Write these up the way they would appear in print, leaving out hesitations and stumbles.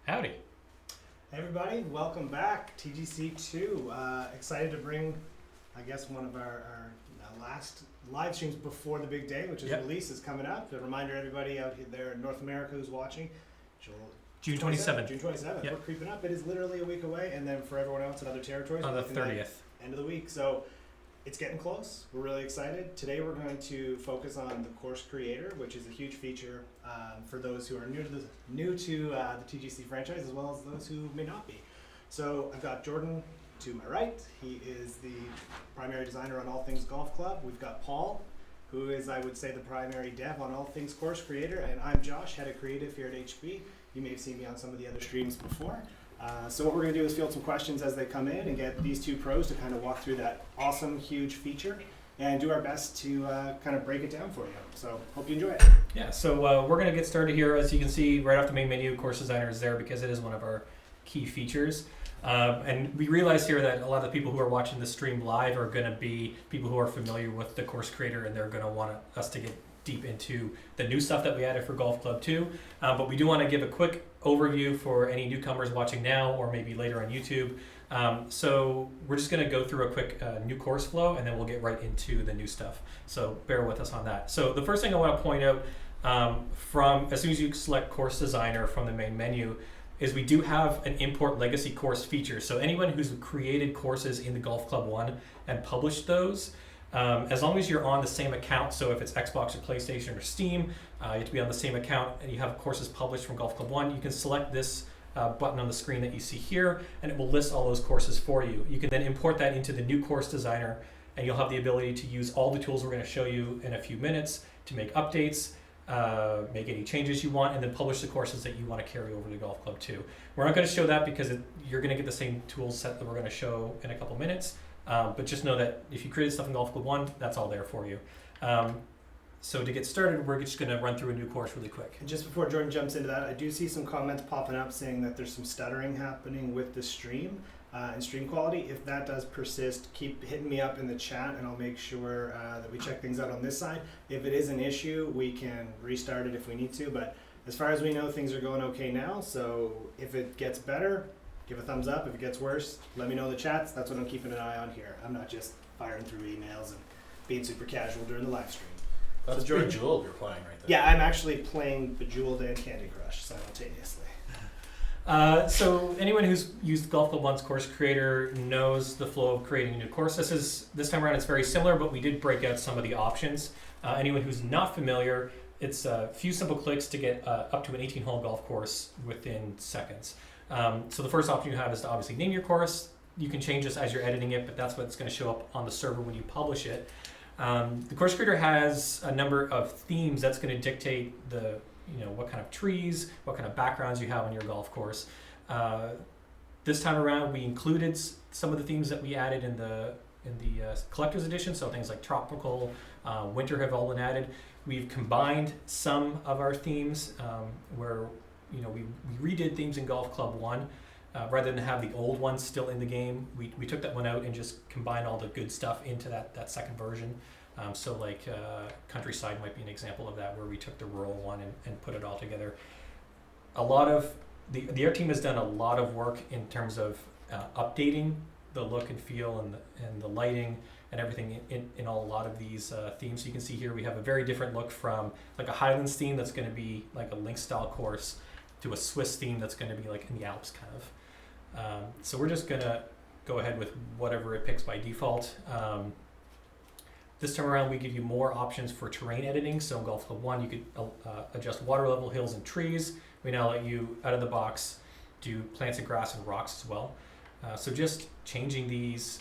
Howdy. Hey everybody, welcome back. TGC2. Excited to bring, I guess, one of our last live streams before the big day, which is release is coming up. A reminder, everybody out there in North America who's watching, June 27th. June 27th. Yep. We're creeping up. It is literally a week away, and then for everyone else in other territories, On we're the looking at 30th. end of the week. So it's getting close. We're really excited. Today we're going to focus on the course creator, which is a huge feature for those who are new to the TGC franchise, as well as those who may not be. So I've got Jordan to my right. He is the primary designer on all things golf club. We've got Paul, who is, I would say, the primary dev on all things course creator, and I'm Josh, head of creative here at HB. You may have seen me on some of the other streams before. So what we're going to do is field some questions as they come in and get these two pros to kind of walk through that awesome, huge feature and do our best to kind of break it down for you. So hope you enjoy it. Yeah, so we're going to get started here. As you can see, right off the main menu, Course Designer is there because it is one of our key features. And we realize here that a lot of the people who are watching the stream live are going to be people who are familiar with the course creator, and they're going to want us to get deep into the new stuff that we added for Golf Club 2. But we do want to give a quick overview for any newcomers watching now or maybe later on YouTube. So we're just going to go through a quick new course flow, and then we'll get right into the new stuff. So bear with us on that. So the first thing I want to point out from as soon as you select Course Designer from the main menu is we do have an import legacy course feature. So anyone who's created courses in the Golf Club 1 and published those, as long as you're on the same account, so if it's Xbox or PlayStation or Steam, you have to be on the same account and you have courses published from Golf Club 1, you can select this button on the screen that you see here, and it will list all those courses for you. You can then import that into the new Course Designer, and you'll have the ability to use all the tools we're going to show you in a few minutes to make updates, make any changes you want, and then publish the courses that you want to carry over to Golf Club 2. We're not going to show that because you're going to get the same tool set that we're going to show in a couple minutes. But just know that if you created stuff in Golf Club 1, that's all there for you. So to get started, we're just going to run through a new course really quick. And just before Jordan jumps into that, I do see some comments popping up saying that there's some stuttering happening with the stream and stream quality. If that does persist, keep hitting me up in the chat and I'll make sure that we check things out on this side. If it is an issue, we can restart it if we need to. But as far as we know, things are going okay now. So if it gets better, give a thumbs up. If it gets worse, let me know in the chats. That's what I'm keeping an eye on here. I'm not just firing through emails and being super casual during the live stream. That's so Bejeweled you're playing right there. Yeah, I'm actually playing Bejeweled and Candy Crush simultaneously. So anyone who's used Golf Club 1's Course Creator knows the flow of creating a new course. This time around it's very similar, but we did break out some of the options. Anyone who's not familiar, it's a few simple clicks to get up to an 18-hole golf course within seconds. So the first option you have is to obviously name your course. You can change this as you're editing it, but that's what's going to show up on the server when you publish it. The course creator has a number of themes that's going to dictate what kind of trees, what kind of backgrounds you have on your golf course. This time around, we included some of the themes that we added in the collector's edition. So things like tropical, winter have all been added. We've combined some of our themes where we redid themes in Golf Club 1. Rather than have the old ones still in the game, we took that one out and just combined all the good stuff into that second version. So Countryside might be an example of that, where we took the rural one and put it all together. A lot of the art team has done a lot of work in terms of updating the look and feel and the lighting and everything in a lot of these themes. So you can see here we have a very different look from like a Highlands theme that's going to be like a link style course to a Swiss theme that's going to be like in the Alps kind of. So we're just going to go ahead with whatever it picks by default. This time around we give you more options for terrain editing. So in Golf Club 1 you could adjust water level, hills, and trees. We now let you, out of the box, do plants and grass and rocks as well. So just changing these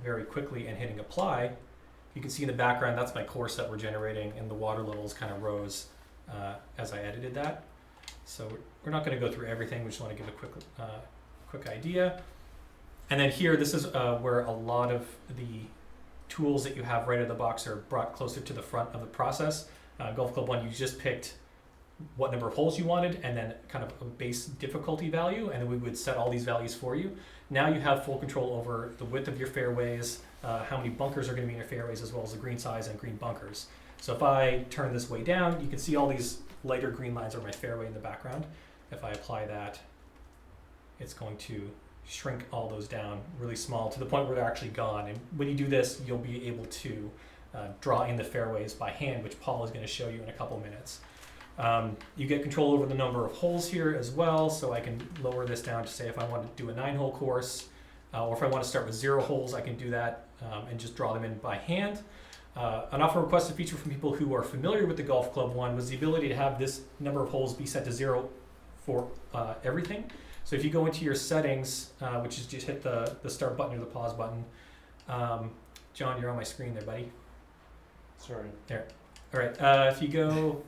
very quickly and hitting apply, you can see in the background that's my course that we're generating, and the water levels kind of rose as I edited that. So we're not going to go through everything. We just want to give a quick idea. And then here, this is where a lot of the tools that you have right out of the box are brought closer to the front of the process. Golf Club 1, you just picked what number of holes you wanted and then kind of a base difficulty value, and then we would set all these values for you. Now you have full control over the width of your fairways, how many bunkers are going to be in your fairways, as well as the green size and green bunkers. So if I turn this way down, you can see all these lighter green lines are my fairway in the background. if I apply that, it's going to shrink all those down really small to the point where they're actually gone. And when you do this, you'll be able to draw in the fairways by hand, which Paul is going to show you in a couple minutes. You get control over the number of holes here as well, so I can lower this down to say if I want to do a 9-hole course, or if I want to start with 0 holes, I can do that and just draw them in by hand. An often requested feature from people who are familiar with the Golf Club One was the ability to have this number of holes be set to 0 for everything. So if you go into your settings, which is just hit the start button or the pause button. John, you're on my screen there, buddy. Sorry. There. All right. If you go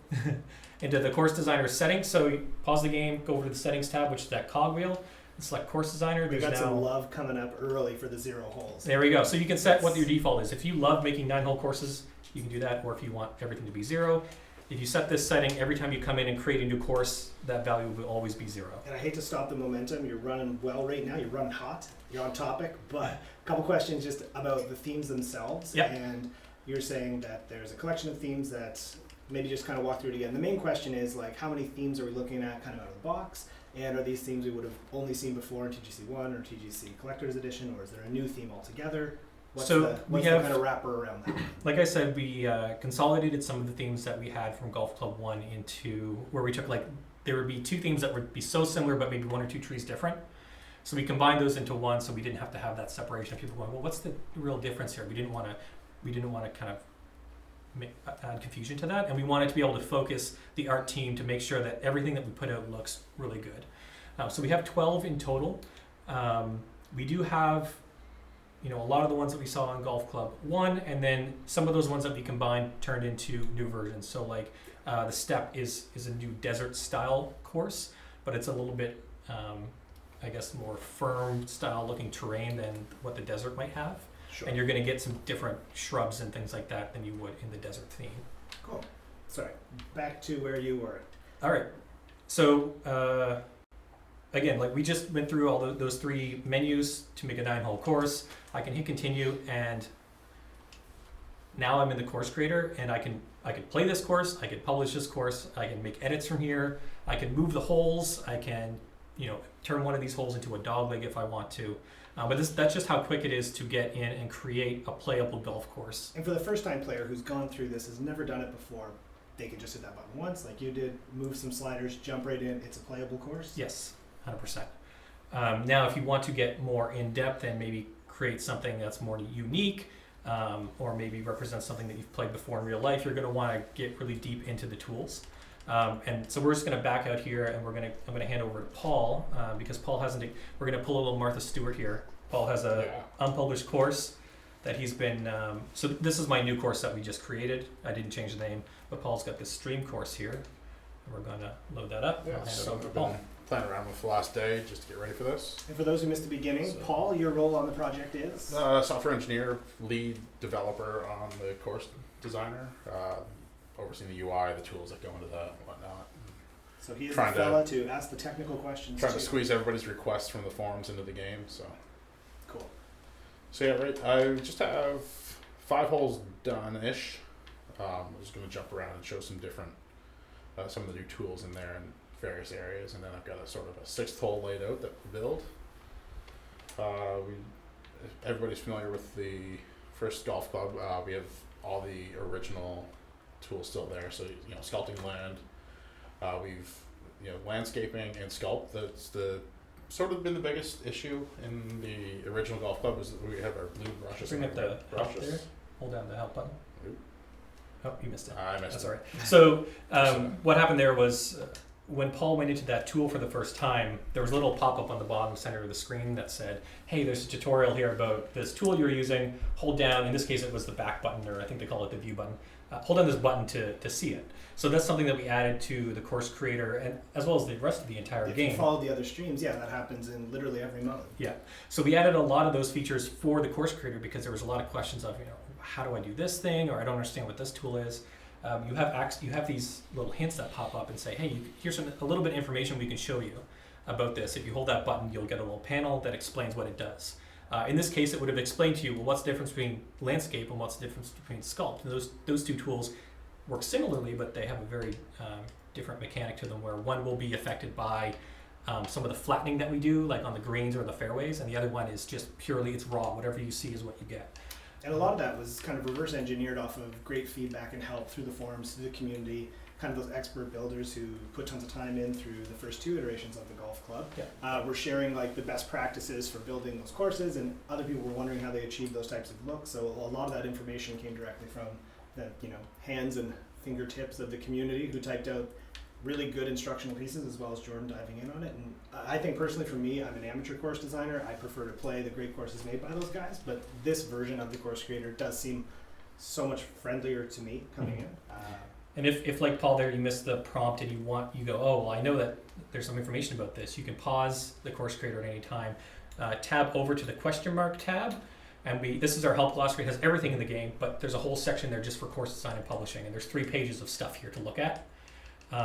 into the course designer settings, so you pause the game, go over to the settings tab, which is that cogwheel, and select course designer. We There's got now some love coming up early for the 0 holes. there we go. So you can set what your default is. If you love making 9-hole courses, you can do that, or if you want everything to be 0. If you set this setting, every time you come in and create a new course, that value will always be 0. And I hate to stop the momentum. You're running well right now. You're running hot. You're on topic. But a couple questions just about the themes themselves. Yep. And you're saying that there's a collection of themes that maybe just kind of walk through it again. The main question is like, how many themes are we looking at kind of out of the box? And are these themes we would have only seen before in TGC 1 or TGC Collector's Edition, or is there a new theme altogether? What's So the we have, kind of wrapper around that? like I said, we consolidated some of the themes that we had from Golf Club 1 into where we took there would be 2 themes that would be so similar but maybe 1 or 2 trees different. So we combined those into one, so we didn't have to have that separation of people going, well, what's the real difference here? We didn't want to kind of add confusion to that, and we wanted to be able to focus the art team to make sure that everything that we put out looks really good. So we have 12 in total. We do have a lot of the ones that we saw on Golf Club 1, and then some of those ones that we combined turned into new versions. So like the Step is a new desert style course, but it's a little bit, I guess, more firm style looking terrain than what the desert might have. Sure. And you're going to get some different shrubs and things like that than you would in the desert theme. Cool. Sorry. Back to where you were. All right. So again, like we just went through all those 3 menus to make a 9-hole course. I can hit continue, and now I'm in the course creator, and I can play this course, I can publish this course, I can make edits from here, I can move the holes, I can turn one of these holes into a dogleg if I want to. But that's just how quick it is to get in and create a playable golf course. And for the first-time player who's gone through this, has never done it before, they can just hit that button once, like you did, move some sliders, jump right in. It's a playable course? Yes, 100%. Now, if you want to get more in-depth and maybe create something that's more unique, or maybe represent something that you've played before in real life, you're going to want to get really deep into the tools. And so we're just going to back out here, and I'm going to hand over to Paul, because Paul we're going to pull a little Martha Stewart here. Paul has a unpublished course that he's been, so this is my new course that we just created. I didn't change the name, but Paul's got this stream course here. And we're going to load that up. Yeah, I'll hand it so over to I've Paul. been playing around with the last day just to get ready for this. And for those who missed the beginning, So- Paul, your role on the project is? Software engineer, lead developer on the course designer, overseeing the UI, the tools that go into that and whatnot. So he is the trying to- fella to ask the technical questions Trying too. to squeeze everybody's requests from the forums into the game. So Cool. yeah, right. I just have 5 holes done-ish. I'm just going to jump around and show some different, some of the new tools in there in various areas, and then I've got a sort of a 6th hole laid out that we build. Everybody's familiar with the first golf club. We have all the original tools still there. So sculpting land. We've landscaping and sculpt. That's the sort of been the biggest issue in the original golf club is that we have our blue brushes. Bring and up our the red help brushes. there. Hold down the help button. Oop. Oh, you missed it. I missed That's it. all right. So what happened there was when Paul went into that tool for the first time, there was a little pop-up on the bottom center of the screen that said, hey, there's a tutorial here about this tool you're using. Hold down, in this case it was the back button, or I think they call it the view button. Hold down this button to see it. So that's something that we added to the course creator, and as well as the rest of the entire If game. you follow the other streams, yeah, that happens in literally every mode. Yeah. So we added a lot of those features for the course creator because there was a lot of questions of, how do I do this thing, or I don't understand what this tool is. You have these little hints that pop up and say, hey, here's a little bit of information we can show you about this. If you hold that button, you'll get a little panel that explains what it does. In this case, it would have explained to you, well, what's the difference between landscape and what's the difference between sculpt? And those 2 tools work similarly, but they have a very different mechanic to them, where one will be affected by some of the flattening that we do, like on the greens or the fairways, and the other one is just purely, it's raw. Whatever you see is what you get. And a lot of that was kind of reverse engineered off of great feedback and help through the forums, through the community, kind of those expert builders who put tons of time in through the first 2 iterations of the golf club. Yeah. We're sharing like the best practices for building those courses, and other people were wondering how they achieved those types of looks. So a lot of that information came directly from the hands and fingertips of the community, who typed out really good instructional pieces, as well as Jordan diving in on it. And I think personally, for me, I'm an amateur course designer. I prefer to play the great courses made by those guys, but this version of the course creator does seem so much friendlier to me coming in. And if like Paul there, you missed the prompt and you go, oh, well, I know that there's some information about this, you can pause the course creator at any time, tab over to the question mark tab, and this is our help glossary. It has everything in the game, but there's a whole section there just for course design and publishing, and there's 3 pages of stuff here to look at.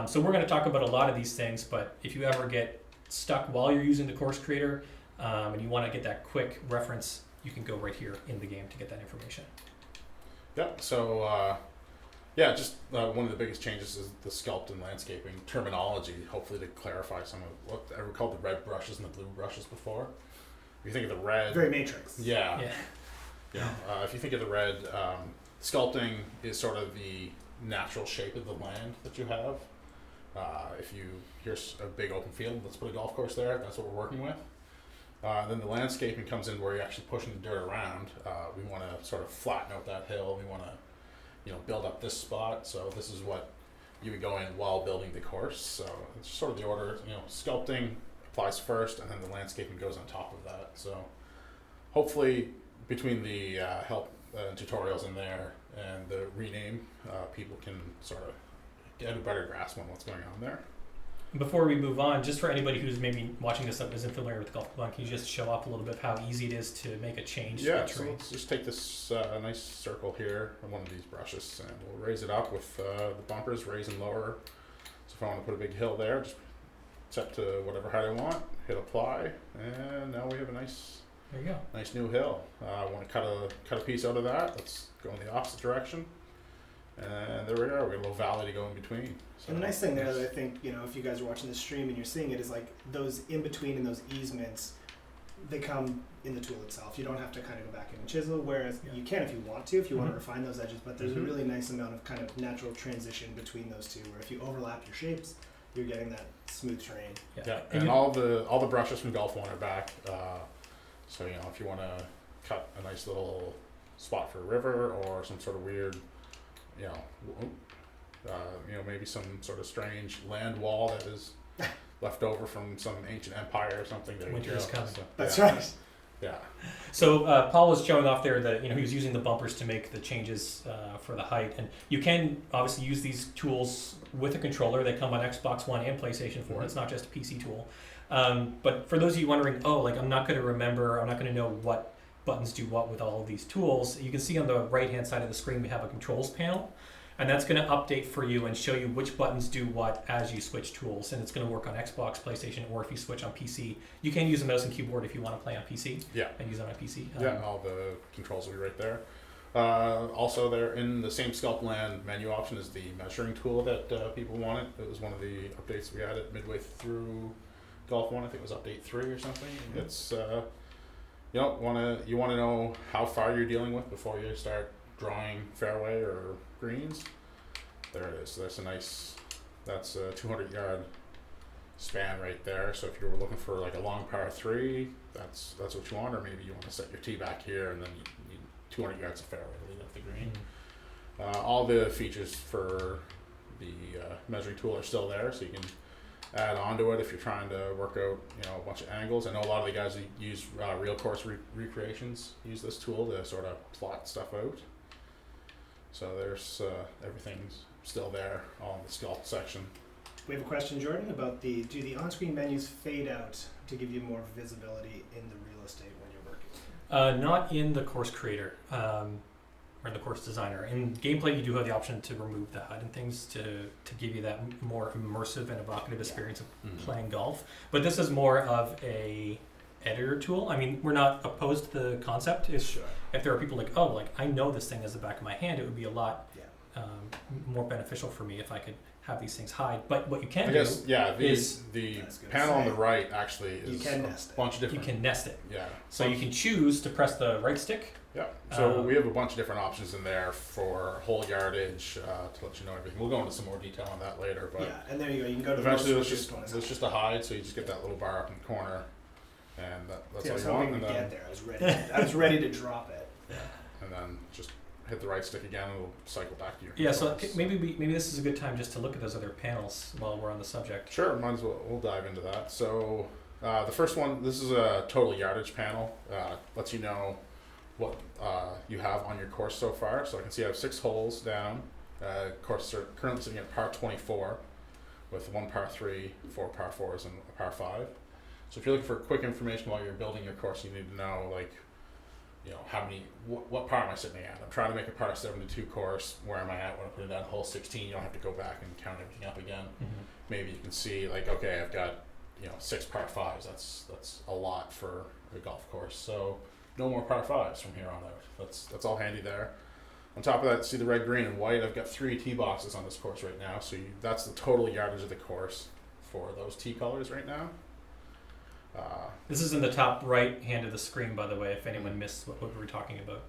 So we're going to talk about a lot of these things, but if you ever get stuck while you're using the course creator and you want to get that quick reference, you can go right here in the game to get that information. Yep. So just one of the biggest changes is the sculpt and landscaping terminology, hopefully to clarify some of what I recall the red brushes and the blue brushes before. If you think of the red, Very Matrix. yeah. If you think of the red, sculpting is sort of the natural shape of the land that you have. Here's a big open field, let's put a golf course there, that's what we're working with. Then the landscaping comes in where you're actually pushing the dirt around. We want to sort of flatten out that hill, we want to build up this spot, so this is what you would go in while building the course. So it's sort of the order, sculpting applies first, and then the landscaping goes on top of that. So hopefully between the help tutorials in there and the rename, people can sort of get a better grasp on what's going on there. Before we move on, just for anybody who's maybe watching this that isn't familiar with the golf club, can you just show off a little bit how easy it is to make a change to the So terrain? let's just take this nice circle here and one of these brushes, and we'll raise it up with the bumpers, raise and lower. So if I want to put a big hill there, just set to whatever height I want, hit apply, and now we have a nice There you go. nice new hill. I want to cut a piece out of that. Let's go in the opposite direction. And there we are. We have a little valley to go in between. So And the nice thing there that I think, if you guys are watching the stream and you're seeing it, is like those in between and those easements, they come in the tool itself. You don't have to kind of go back in and chisel, whereas you can if you want to, if you want to refine those edges, but there's a really nice amount of kind of natural transition between those two, where if you overlap your shapes, you're getting that smooth terrain. Yeah, and all the brushes from Golf One are back. So if you want to cut a nice little spot for a river or some sort of weird, maybe some sort of strange land wall that is left over from some ancient empire or something. There Winter you go. is coming. So, That's yeah. right. Yeah. So Paul was showing off there that he was using the bumpers to make the changes for the height, and you can obviously use these tools with a controller. They come on Xbox One and PlayStation 4. It's not just a PC tool. But for those of you wondering, I'm not going to remember, I'm not going to know what buttons do what with all of these tools, you can see on the right hand side of the screen we have a controls panel, and that's going to update for you and show you which buttons do what as you switch tools. And it's going to work on Xbox, PlayStation, or if you switch on PC. You can use a mouse and keyboard if you want to play on PC. Yeah. And use it on PC. All the controls will be right there. Also, there in the same Sculpt Land menu option is the measuring tool that people wanted. It was one of the updates we added midway through Golf One. I think it was update 3 or something. It's you want to know how far you're dealing with before you start drawing fairway or greens. There it is. That's a 200-yard span right there. So if you were looking for like a long par 3, that's what you want. Or maybe you want to set your tee back here and then you need 200 yards of fairway to lead up the green. All the features for the measuring tool are still there, so you can add on to it if you're trying to work out a bunch of angles. I know a lot of the guys who use real course recreations use this tool to sort of plot stuff out. So there's everything's still there on the sculpt section. We have a question, Jordan, about do the on-screen menus fade out to give you more visibility in the real estate when you're working? Not in the course creator or the course designer. In gameplay, you do have the option to remove the HUD and things to give you that more immersive and evocative experience of playing golf. But this is more of a editor tool. I mean, we're not opposed to the concept. If there are people like, I know this thing is the back of my hand, it would be a lot more beneficial for me if I could have these things hide. But what you can I do guess, yeah, the is panel on the right actually is You can nest a it. bunch of you different. can nest it. Yeah. So you can choose to press the right stick. Yeah. So Um, we have a bunch of different options in there for whole yardage to let you know everything. We'll go into some more detail on that later, but Yeah, and there you go. You can go to the eventually most there's switches one. just just a hide, so you just get that little bar up in the corner, and that's See, I all was you want. hoping And we'd then get there. I was ready. I was ready to drop it. and then just hit the right stick again, and it'll cycle back to your Yeah, so controls. maybe this is a good time just to look at those other panels while we're on the subject. Sure, might as well. We'll dive into that. So the first one, this is a total yardage panel. Lets you know what you have on your course so far. So I can see I have 6 holes down. Courses are currently sitting at par 24, with 1 par 3, 4 par 4s, and a par 5. So if you're looking for quick information while you're building your course, you need to know, like, you know, how many, what par am I sitting at? I'm trying to make a par 72 course. Where am I at when I put it down hole 16? You don't have to go back and count everything up again. Maybe you can see, like, okay, I've got, 6 par 5s. That's a lot for a golf course. So no more par 5s from here on out. That's all handy there. On top of that, see the red, green, and white. I've got 3 tee boxes on this course right now. So that's the total yardage of the course for those tee colors right now. This is in the top right hand of the screen, by the way, if anyone missed what we were talking about.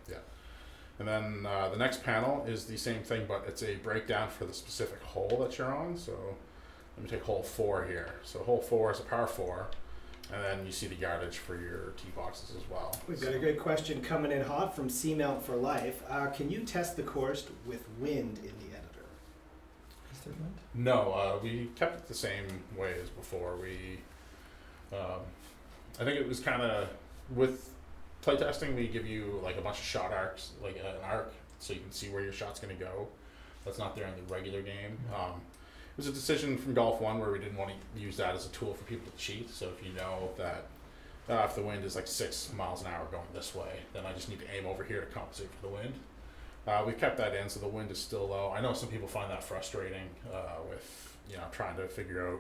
And then the next panel is the same thing, but it's a breakdown for the specific hole that you're on. So let me take hole 4 here. So hole 4 is a par 4, and then you see the yardage for your tee boxes as well. We've got a good question coming in hot from Seamount for Life. Can you test the course with wind in the editor? Is there wind? No, we kept it the same way as before. I think it was kind of, with playtesting, we give you like a bunch of shot arcs, like an arc, so you can see where your shot's going to go. That's not there in the regular game. It was a decision from Golf 1 where we didn't want to use that as a tool for people to cheat. So if you know that if the wind is like 6 miles an hour going this way, then I just need to aim over here to compensate for the wind. We've kept that in, so the wind is still low. I know some people find that frustrating with trying to figure out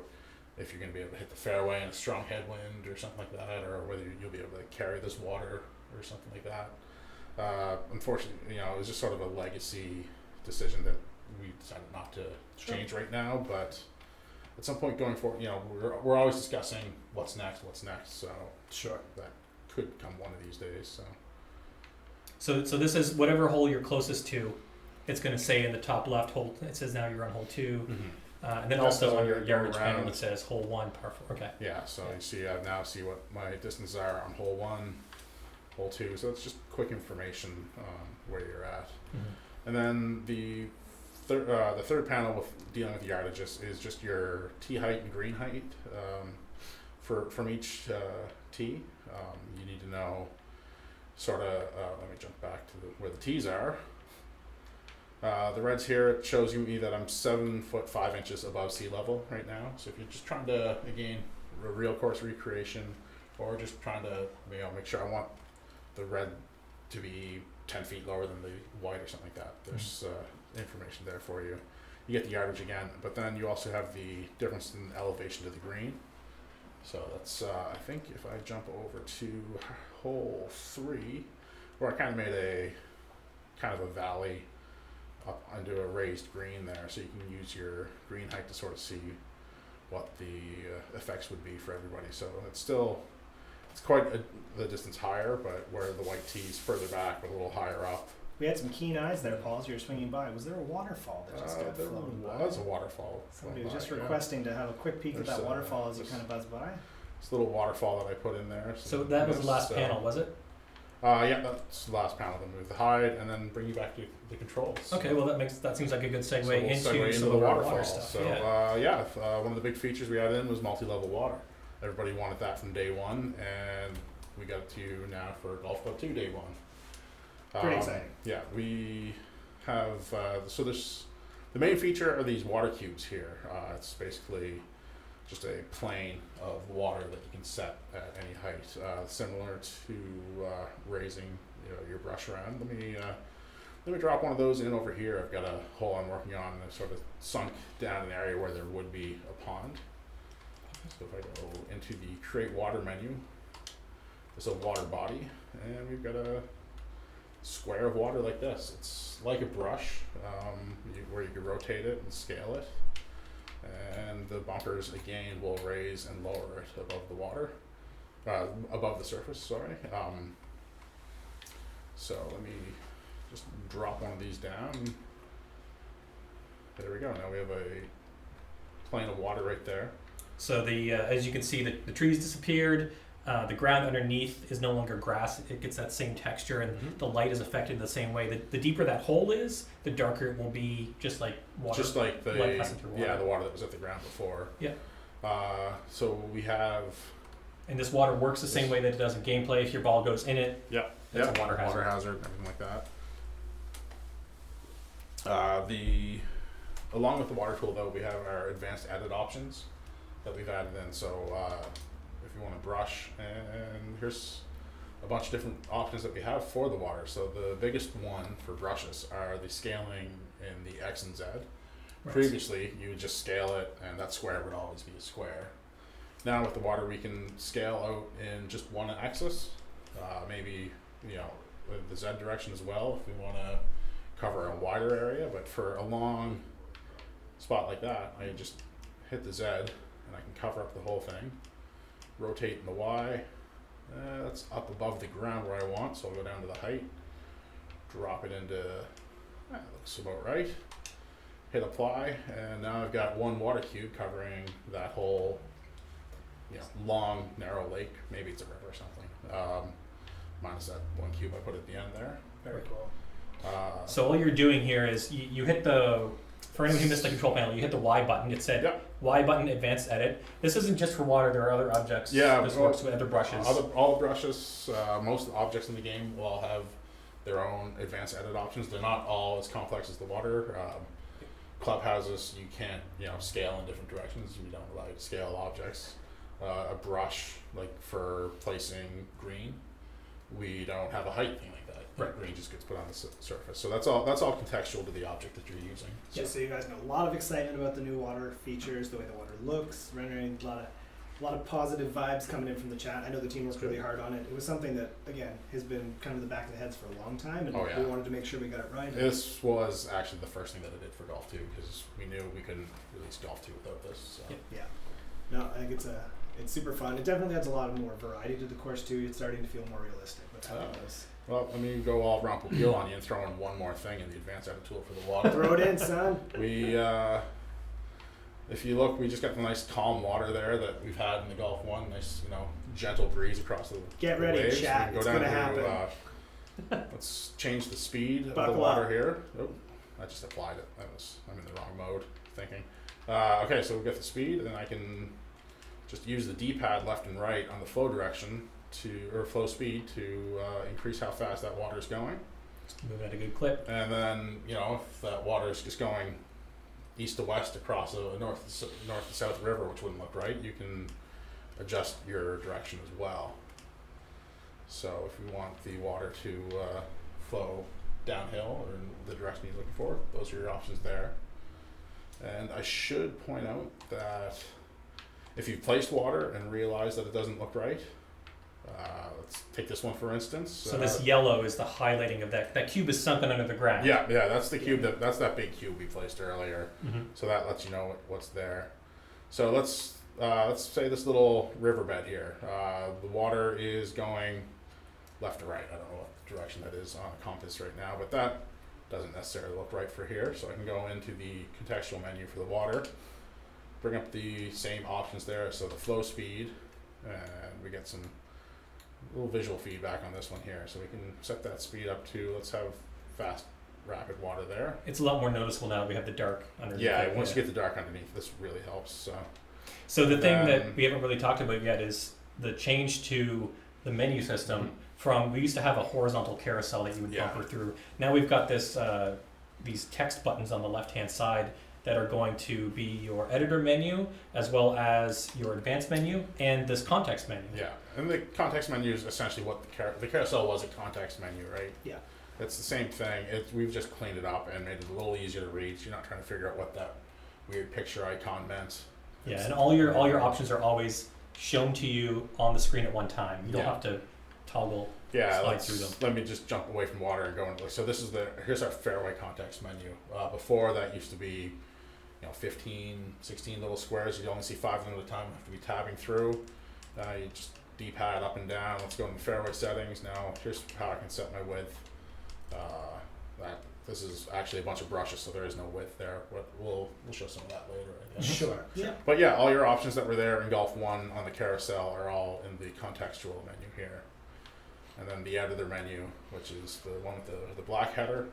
if you're going to be able to hit the fairway in a strong headwind or something like that, or whether you'll be able to carry this water or something like that. Unfortunately, it was just sort of a legacy decision that we decided not to change right now. But at some point going forward, we're always discussing what's next. So Sure. that could come one of these days. So this is whatever hole you're closest to. It's going to say in the top left hole. It says now you're on hole 2. And then Yeah, also so on your go yardage around. panel it says hole 1, par 4. Okay. Yeah, so you see, I now see what my distances are on hole 1, hole 2. So it's just quick information where you're at. And then the third panel with dealing with yardages is just your tee height and green height from each tee. You need to know sort of. Let me jump back to where the tees are. The reds here, it shows me that I'm 7 foot 5 inches above sea level right now. So if you're just trying to, again, a real course recreation, or just trying to make sure I want the red to be 10 feet lower than the white or something like that, there's information there for you. You get the yardage again, but then you also have the difference in elevation to the green. So that's, I think if I jump over to hole 3, where I kind of made a valley up onto a raised green there, so you can use your green height to sort of see what the effects would be for everybody. So it's quite the distance higher, but where the white tee's further back but a little higher up. We had some keen eyes there, Paul, as you were swinging by. Was there a waterfall that just got There flown by? was a waterfall. Somebody was flowing just by, yeah. requesting to have a quick peek at There's, that waterfall as you this- kind of buzz by. This little waterfall that I put in there. So that was the last panel, was it? Yeah, that's the last panel. Then move the hide and then bring you back to the controls. Okay, well that seems like a good segue So we'll into segue some the of our waterfall. water stuff. So one of the big features we added in was multi-level water. Everybody wanted that from day one, and we got it to you now for Golf Club 2 day 1. Pretty exciting. Yeah, we have so there's the main feature are these water cubes here. It's basically just a plane of water that you can set at any height, similar to raising your brush around. Let me drop one of those in over here. I've got a hole I'm working on and sort of sunk down an area where there would be a pond. So if I go into the create water menu, there's a water body, and we've got a square of water like this. It's like a brush, where you can rotate it and scale it. And the bumpers again will raise and lower it above the water, above the surface, sorry. So let me just drop one of these down. There we go. Now we have a plane of water right there. So as you can see, the trees disappeared. The ground underneath is no longer grass. It gets that same texture, and the light is affected the same way. The deeper that hole is, the darker it will be, just like water. Just like the light passing through water. the water that was at the ground before. Yeah. So we have. And this water works the same way that it does in gameplay. If your ball goes in it, it's a water hazard. Water hazard, everything like that. Along with the water tool, though, we have our advanced edit options that we've added in. So if you want to brush, and here's a bunch of different options that we have for the water. So the biggest one for brushes are the scaling in the X and Z. Right. Previously, you would just scale it, and that square would always be a square. Now with the water, we can scale out in just one axis, maybe with the Z direction as well if we want to cover a wider area. But for a long spot like that, I just hit the Z and I can cover up the whole thing. Rotate in the Y, that's up above the ground where I want, so I'll go down to the height, drop it into, that looks about right. Hit apply, and now I've got one water cube covering that whole long, narrow lake. Maybe it's a river or something. Minus that one cube I put at the end there. Very cool. So all you're doing here is you hit for anyone who missed the control panel, you hit the Y button. It said Y button advanced edit. This isn't just for water, there are other objects. This works with other brushes. All the brushes, most of the objects in the game will all have their own advanced edit options. They're not all as complex as the water. Clubhouses, you can't scale in different directions. We don't allow you to scale objects. A brush, like for placing green, we don't have a height thing like that. Right. Green just gets put on the surface. So that's all contextual to the object that you're using. Just so you guys know, a lot of excitement about the new water features, the way the water looks, rendering a lot of positive vibes coming in from the chat. I know the team worked really hard on it. It was something that, again, has been kind of the back of the heads for a long time, and we wanted to make sure we got it right. This was actually the first thing that I did for Golf 2, because we knew we couldn't release Golf 2 without this. So. Yeah. No, I think it's super fun. It definitely adds a lot more variety to the course too. It's starting to feel more realistic with having those. Well, I mean, go all Rumple Peel on you and throw in one more thing in the advanced edit tool for the water. Throw it in, son. We, if you look, we just got the nice calm water there that we've had in the Golf 1. Nice, gentle breeze across the Get ready, waves. chat. It's going to happen. Let's change the speed of Buckle the water up. here. Oh, I just applied it. I'm in the wrong mode thinking. Okay, so we've got the speed, and I can just use the D-pad left and right on the flow direction or flow speed to increase how fast that water is going. Just move at a good clip. And then, if that water is just going east to west across a north to south river, which wouldn't look right, you can adjust your direction as well. So if we want the water to flow downhill or in the direction you're looking for, those are your options there. And I should point out that if you've placed water and realize that it doesn't look right, let's take this one for instance. So this yellow is the highlighting of that. That cube is sunken under the ground. Yeah, that's the cube. That's that big cube we placed earlier. Mm-hmm. So that lets you know what's there. So let's say this little riverbed here. The water is going left to right. I don't know what direction that is on a compass right now, but that doesn't necessarily look right for here. So I can go into the contextual menu for the water, bring up the same options there. So the flow speed, and we get some little visual feedback on this one here. So we can set that speed up to, let's have fast, rapid water there. It's a lot more noticeable now that we have the dark underneath. Yeah, once you get the dark underneath, this really helps. So the thing that we haven't really talked about yet is the change to the menu system. From, we used to have a horizontal carousel that you would bumper through. Now we've got this these text buttons on the left-hand side that are going to be your editor menu, as well as your advanced menu, and this context menu. Yeah, and the context menu is essentially what the carousel was, a context menu, right? Yeah. It's the same thing. We've just cleaned it up and made it a little easier to read. So you're not trying to figure out what that weird picture icon meant. Yeah, and all your options are always shown to you on the screen at one time. You don't have to toggle Yeah, slide through them. let me just jump away from water and go into, so this is here's our fairway context menu. Before that used to be, 15, 16 little squares. You only see 5 of them at a time. You have to be tabbing through. You just D-pad up and down. Let's go into fairway settings. Now here's how I can set my width. This is actually a bunch of brushes, so there is no width there. But we'll show some of that later, I guess. Sure. Yeah. But yeah, all your options that were there in Golf 1 on the carousel are all in the contextual menu here. And then the editor menu, which is the one with the black header,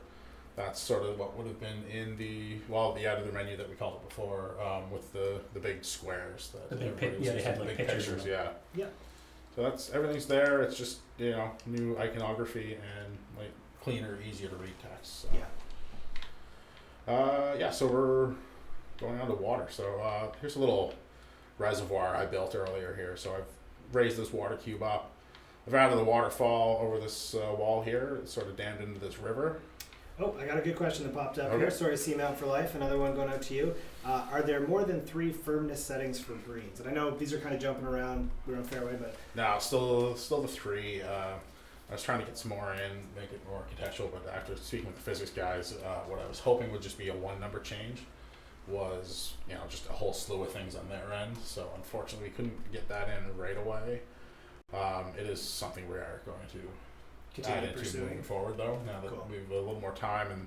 that's sort of what would have been in the editor menu that we called it before, with the big squares. That The big everybody was they using, had like big pictures. in them. yeah. Yeah. So that's everything's there. It's just new iconography and like cleaner, easier to read text. So. Yeah. So we're going on to water. So here's a little reservoir I built earlier here. So I've raised this water cube up. I've added the waterfall over this wall here. It's sort of dammed into this river. Oh, I got a good question that popped up Okay. here. Sorry, Seamount for life. Another one going out to you. Are there more than 3 firmness settings for greens? And I know these are kind of jumping around. We're on fairway, but No, still the 3. I was trying to get some more in, make it more contextual, but after speaking with the physics guys, what I was hoping would just be a 1 number change was, just a whole slew of things on their end. So unfortunately, we couldn't get that in right away. It is something we are going to continue add into pursuing. moving forward, though. Now that Cool. we've a little more time and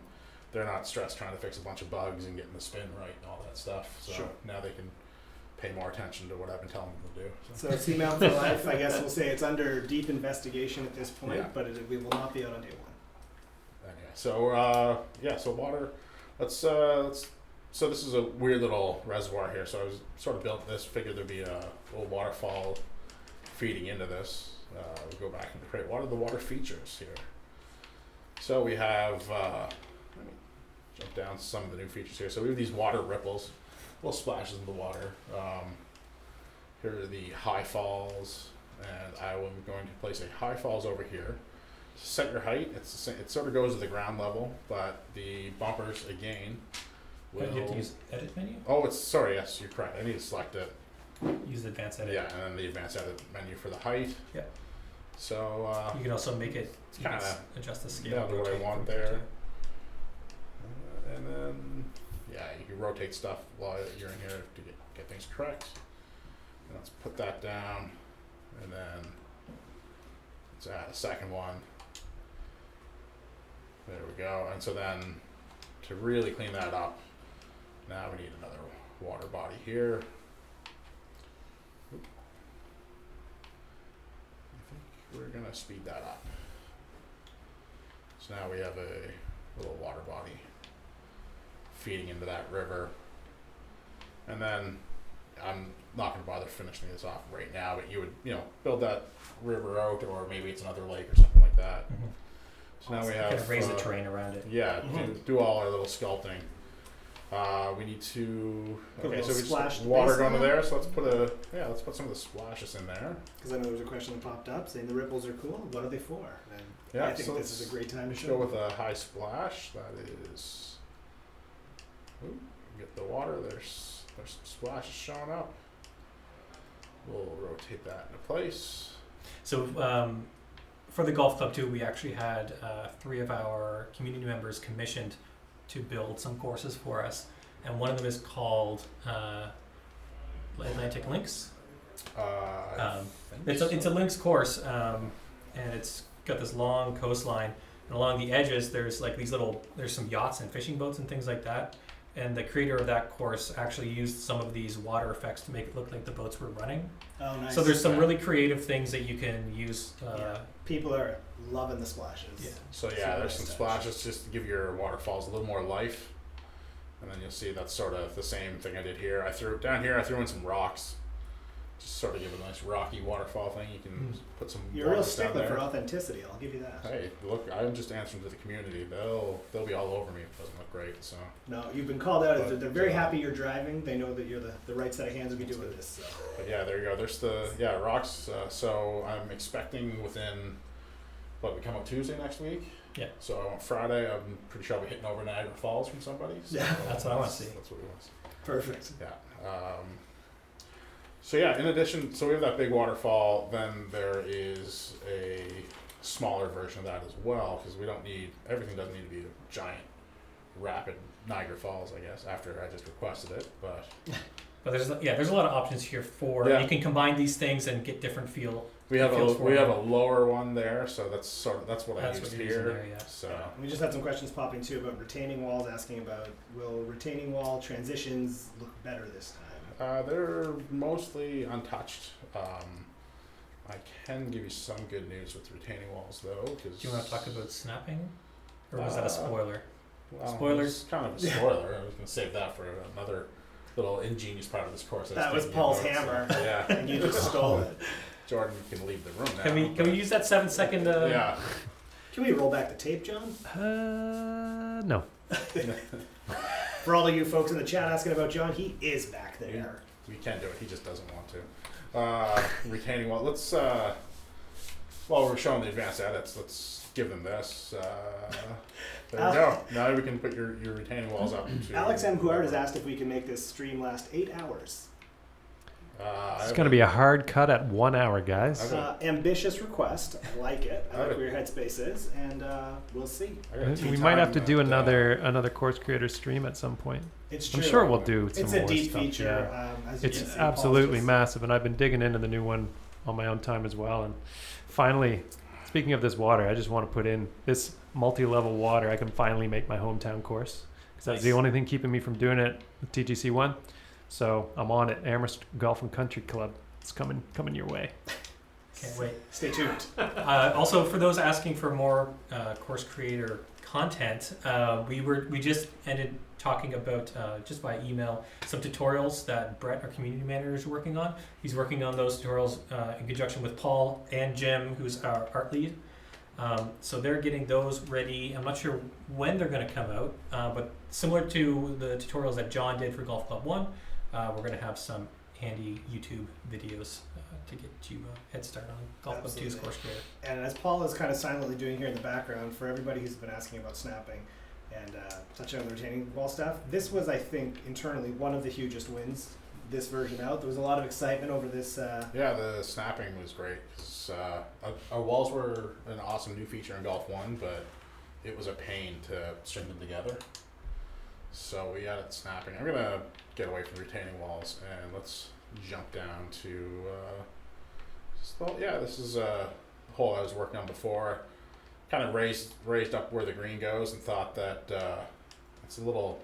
they're not stressed trying to fix a bunch of bugs and getting the spin right and all that stuff. So Sure. now they can pay more attention to what I've been telling them to do. So Seamount for life, I guess we'll say it's under deep investigation at this point, Yeah. but we will not be out on day 1. Anyway, so water. So this is a weird little reservoir here. So I was sort of built this, figured there'd be a little waterfall feeding into this. We go back and create what are the water features here. So we have, let me jump down to some of the new features here. So we have these water ripples, little splashes in the water. Here are the high falls, and I am going to place a high falls over here. Set your height. It's the same, it sort of goes to the ground level, but the bumpers again will. You have to use edit menu. Oh, sorry. Yes, you're correct. I need to select it. Use the advanced edit. Yeah, and then the advanced edit menu for the height. Yeah. So You can also make it. You can kinda adjust the scale. down to what I rotate want from there. to- And then you can rotate stuff while you're in here to get things correct. And let's put that down, and then let's add a second one. There we go. And so then to really clean that up, now we need another water body here. Oop. I think we're gonna speed that up. So now we have a little water body feeding into that river. And then I'm not going to bother finishing this off right now, but you would, build that river out, or maybe it's another lake or something like that. Mhm. So now we Kind have of raise the terrain around it. Yeah, Mhm. do all our little sculpting. We need to. Put a Okay, so little we splash just water base going to on there. So let's put some of the splashes in there. Because I know there was a question that popped up saying the ripples are cool. What are they for? And Yeah, I think so this is a great time to Let's show. go with a high splash. That is. Ooh, get the water. There's some splashes showing up. We'll rotate that into place. So for the golf club too, we actually had 3 of our community members commissioned to build some courses for us, and one of them is called Atlantic Links. I think It's a links course, and it's got this long coastline, and along the edges there's like there's some yachts and fishing boats and things like that. And the creator of that course actually used some of these water effects to make it look like the boats were running. Oh, nice. So there's some really creative things that you can use. People are loving the splashes. Yeah. So Super there's some nice touch. splashes just to give your waterfalls a little more life. And then you'll see that's sort of the same thing I did here. I threw in some rocks. Just sort of give a nice rocky waterfall thing. You can put some You're a real waters down stickler there. for authenticity. I'll give you that. Hey, look, I'm just answering to the community. They'll be all over me if it doesn't look great. So No, you've been called out. But, They're very happy you're driving. They know that you're the right set of hands to be doing this. So. but yeah, there you go. There's the rocks. So I'm expecting within we come up Tuesday next week. Yeah. So on Friday, I'm pretty sure I'll be hitting over Niagara Falls from somebody. So Yeah. That's what I wanna see. That's what we want to see. Perfect. Yeah. In addition, so we have that big waterfall. Then there is a smaller version of that as well, because we don't need, everything doesn't need to be a giant, rapid Niagara Falls, I guess, after I just requested it, but. But there's a lot of options here for, Yeah. you can combine these things and get different feel. We have feels for a them. lower one there, so that's what I That's used what you're using here. there, yeah. So We just had some questions popping too about retaining walls, asking about will retaining wall transitions look better this time? they're mostly untouched. I can give you some good news with retaining walls though, because. Do you want to talk about snapping? Or was that a spoiler? Well, Spoilers? it's kind of a spoiler. I was going to save that for another little ingenious part of this course. That was Paul's hammer. Yeah. And you just stole it. Jordan, you can leave the room now. Can we use that 7-second? Yeah. Can we roll back the tape, John? No. For all of you folks in the chat asking about John, he is back there. We can do it. He just doesn't want to. Retaining wall. Let's. While we're showing the advanced edits, let's give them this. There we go. Now we can put your retaining walls up. To Alex M. Huard has asked if we can make this stream last 8 hours. It's going to be a hard cut at 1 hour, guys. Ambitious request. I like it. I like Okay. where your headspace is, and we'll see. We might have to do another course creator stream at some point. It's true. I'm sure we'll do some It's more a deep stuff. feature. Yeah. As you It's can see, Paul's absolutely just- massive, and I've been digging into the new one on my own time as well. And finally, speaking of this water, I just want to put in this multi-level water. I can finally make my hometown course because that's the Nice. only thing keeping me from doing it with TGC 1. So I'm on it. Amherst Golf and Country Club. It's coming your way. Can't wait. Stay tuned. Also, for those asking for more course creator content, we just ended talking about just by email some tutorials that Brett, our community manager, is working on. He's working on those tutorials in conjunction with Paul and Jim, who's our art lead. So they're getting those ready. I'm not sure when they're going to come out, but similar to the tutorials that John did for Golf Club 1, we're going to have some handy YouTube videos to get you a head start on Golf Club 2's Absolutely. course creator. And as Paul is kind of silently doing here in the background, for everybody who's been asking about snapping and touching on the retaining wall stuff, this was, I think, internally one of the hugest wins this version out. There was a lot of excitement over this. Yeah, the snapping was great. 'Cause, our walls were an awesome new feature in Golf 1, but it was a pain to string them together. So we added snapping. I'm gonna get away from retaining walls and let's jump down to. This is a hole I was working on before. Kind of raised up where the green goes and thought that it's a little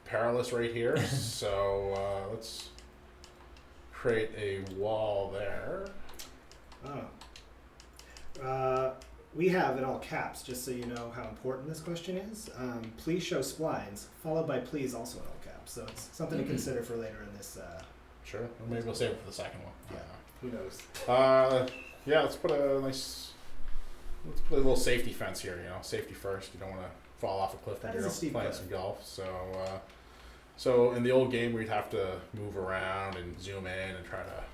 perilous right here. So let's create a wall there. We have in all caps, just so you know how important this question is. Please show splines, followed by please also in all caps. So it's something to consider for later in this. Sure. Or maybe we'll save it for the second one. I Yeah. don't know. Who knows? Let's put a little safety fence here, safety first. You don't want to fall off a cliff That when is a you're steep playing cliff. some golf. So in the old game, we'd have to move around and zoom in and try to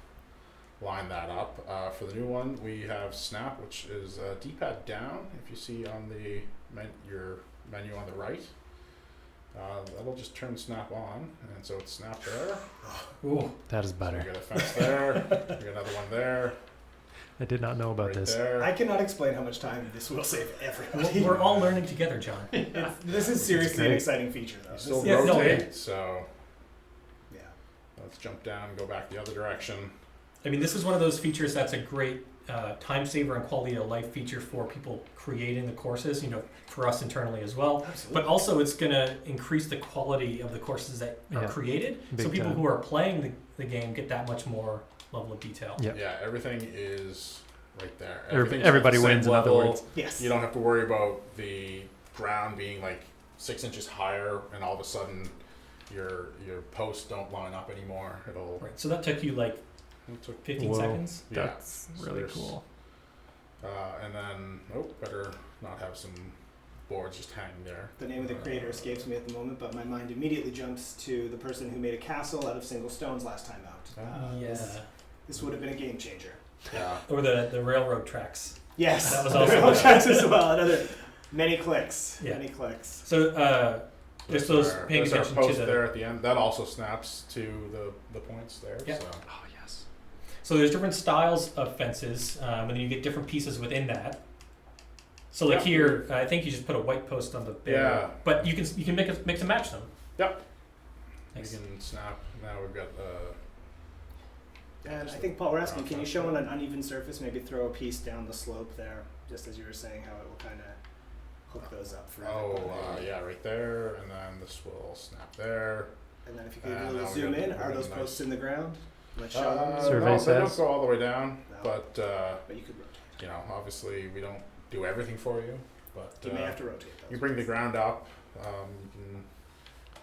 line that up. For the new one, we have snap, which is D-pad down. If you see on your menu on the right, that'll just turn snap on, and so it's snap there. Ooh. That is So better. we got a fence there. We got another one there. I did not know about Right this. there. I cannot explain how much time this will save everybody. We're all learning together, John. This is seriously an great. exciting feature, though. You still Yeah, no, rotate, so Yeah. let's jump down and go back the other direction. I mean, this is one of those features that's a great time saver and quality of life feature for people creating the courses, for us internally as well. Absolutely. But also it's going to increase the quality of the courses that are Yeah. created. So Big people time. who are playing the game get that much more level of detail. Yeah. Yeah, everything is right there. Every- Everything's at everybody the same wins, in other level. words. Yes. You don't have to worry about the ground being like 6 inches higher, and all of a sudden your posts don't line up anymore. Right. So that took you like It took 15 Whoa. seconds. Yeah. That's So really there's- cool. and then better not have some boards just hanging there. The name of the creator escapes me at the moment, but my mind immediately jumps to the person who made a castle out of single stones last time out. Yeah. This would have been a game changer. Yeah. Or the railroad tracks. Yes. That was also Railroad good. tracks as well. Another many clicks. Yeah. Many clicks. So just those paying there's our attention post to the there at the end. That also snaps to the points there. Yeah. So. Oh, yes. So there's different styles of fences, and then you get different pieces within that. So like Yep. here, I think you just put a white post on the bare, Yeah. but you can mix and match them. Yep. Nice. We can snap. Now we've got And I think, Paul, we're asking, can you show on an uneven surface, maybe throw a piece down the slope there, just as you were saying, how it will kind of hook those up for everybody. yeah, right there, and then this will snap there. And then if you could And really now we zoom got- in, we are got those nice- posts in the ground? Let's show them. Survey No, they says. don't go all the way down, No. but But you could rotate. you know, obviously we don't do everything for you, but You may have to rotate those. you bring the ground up. You can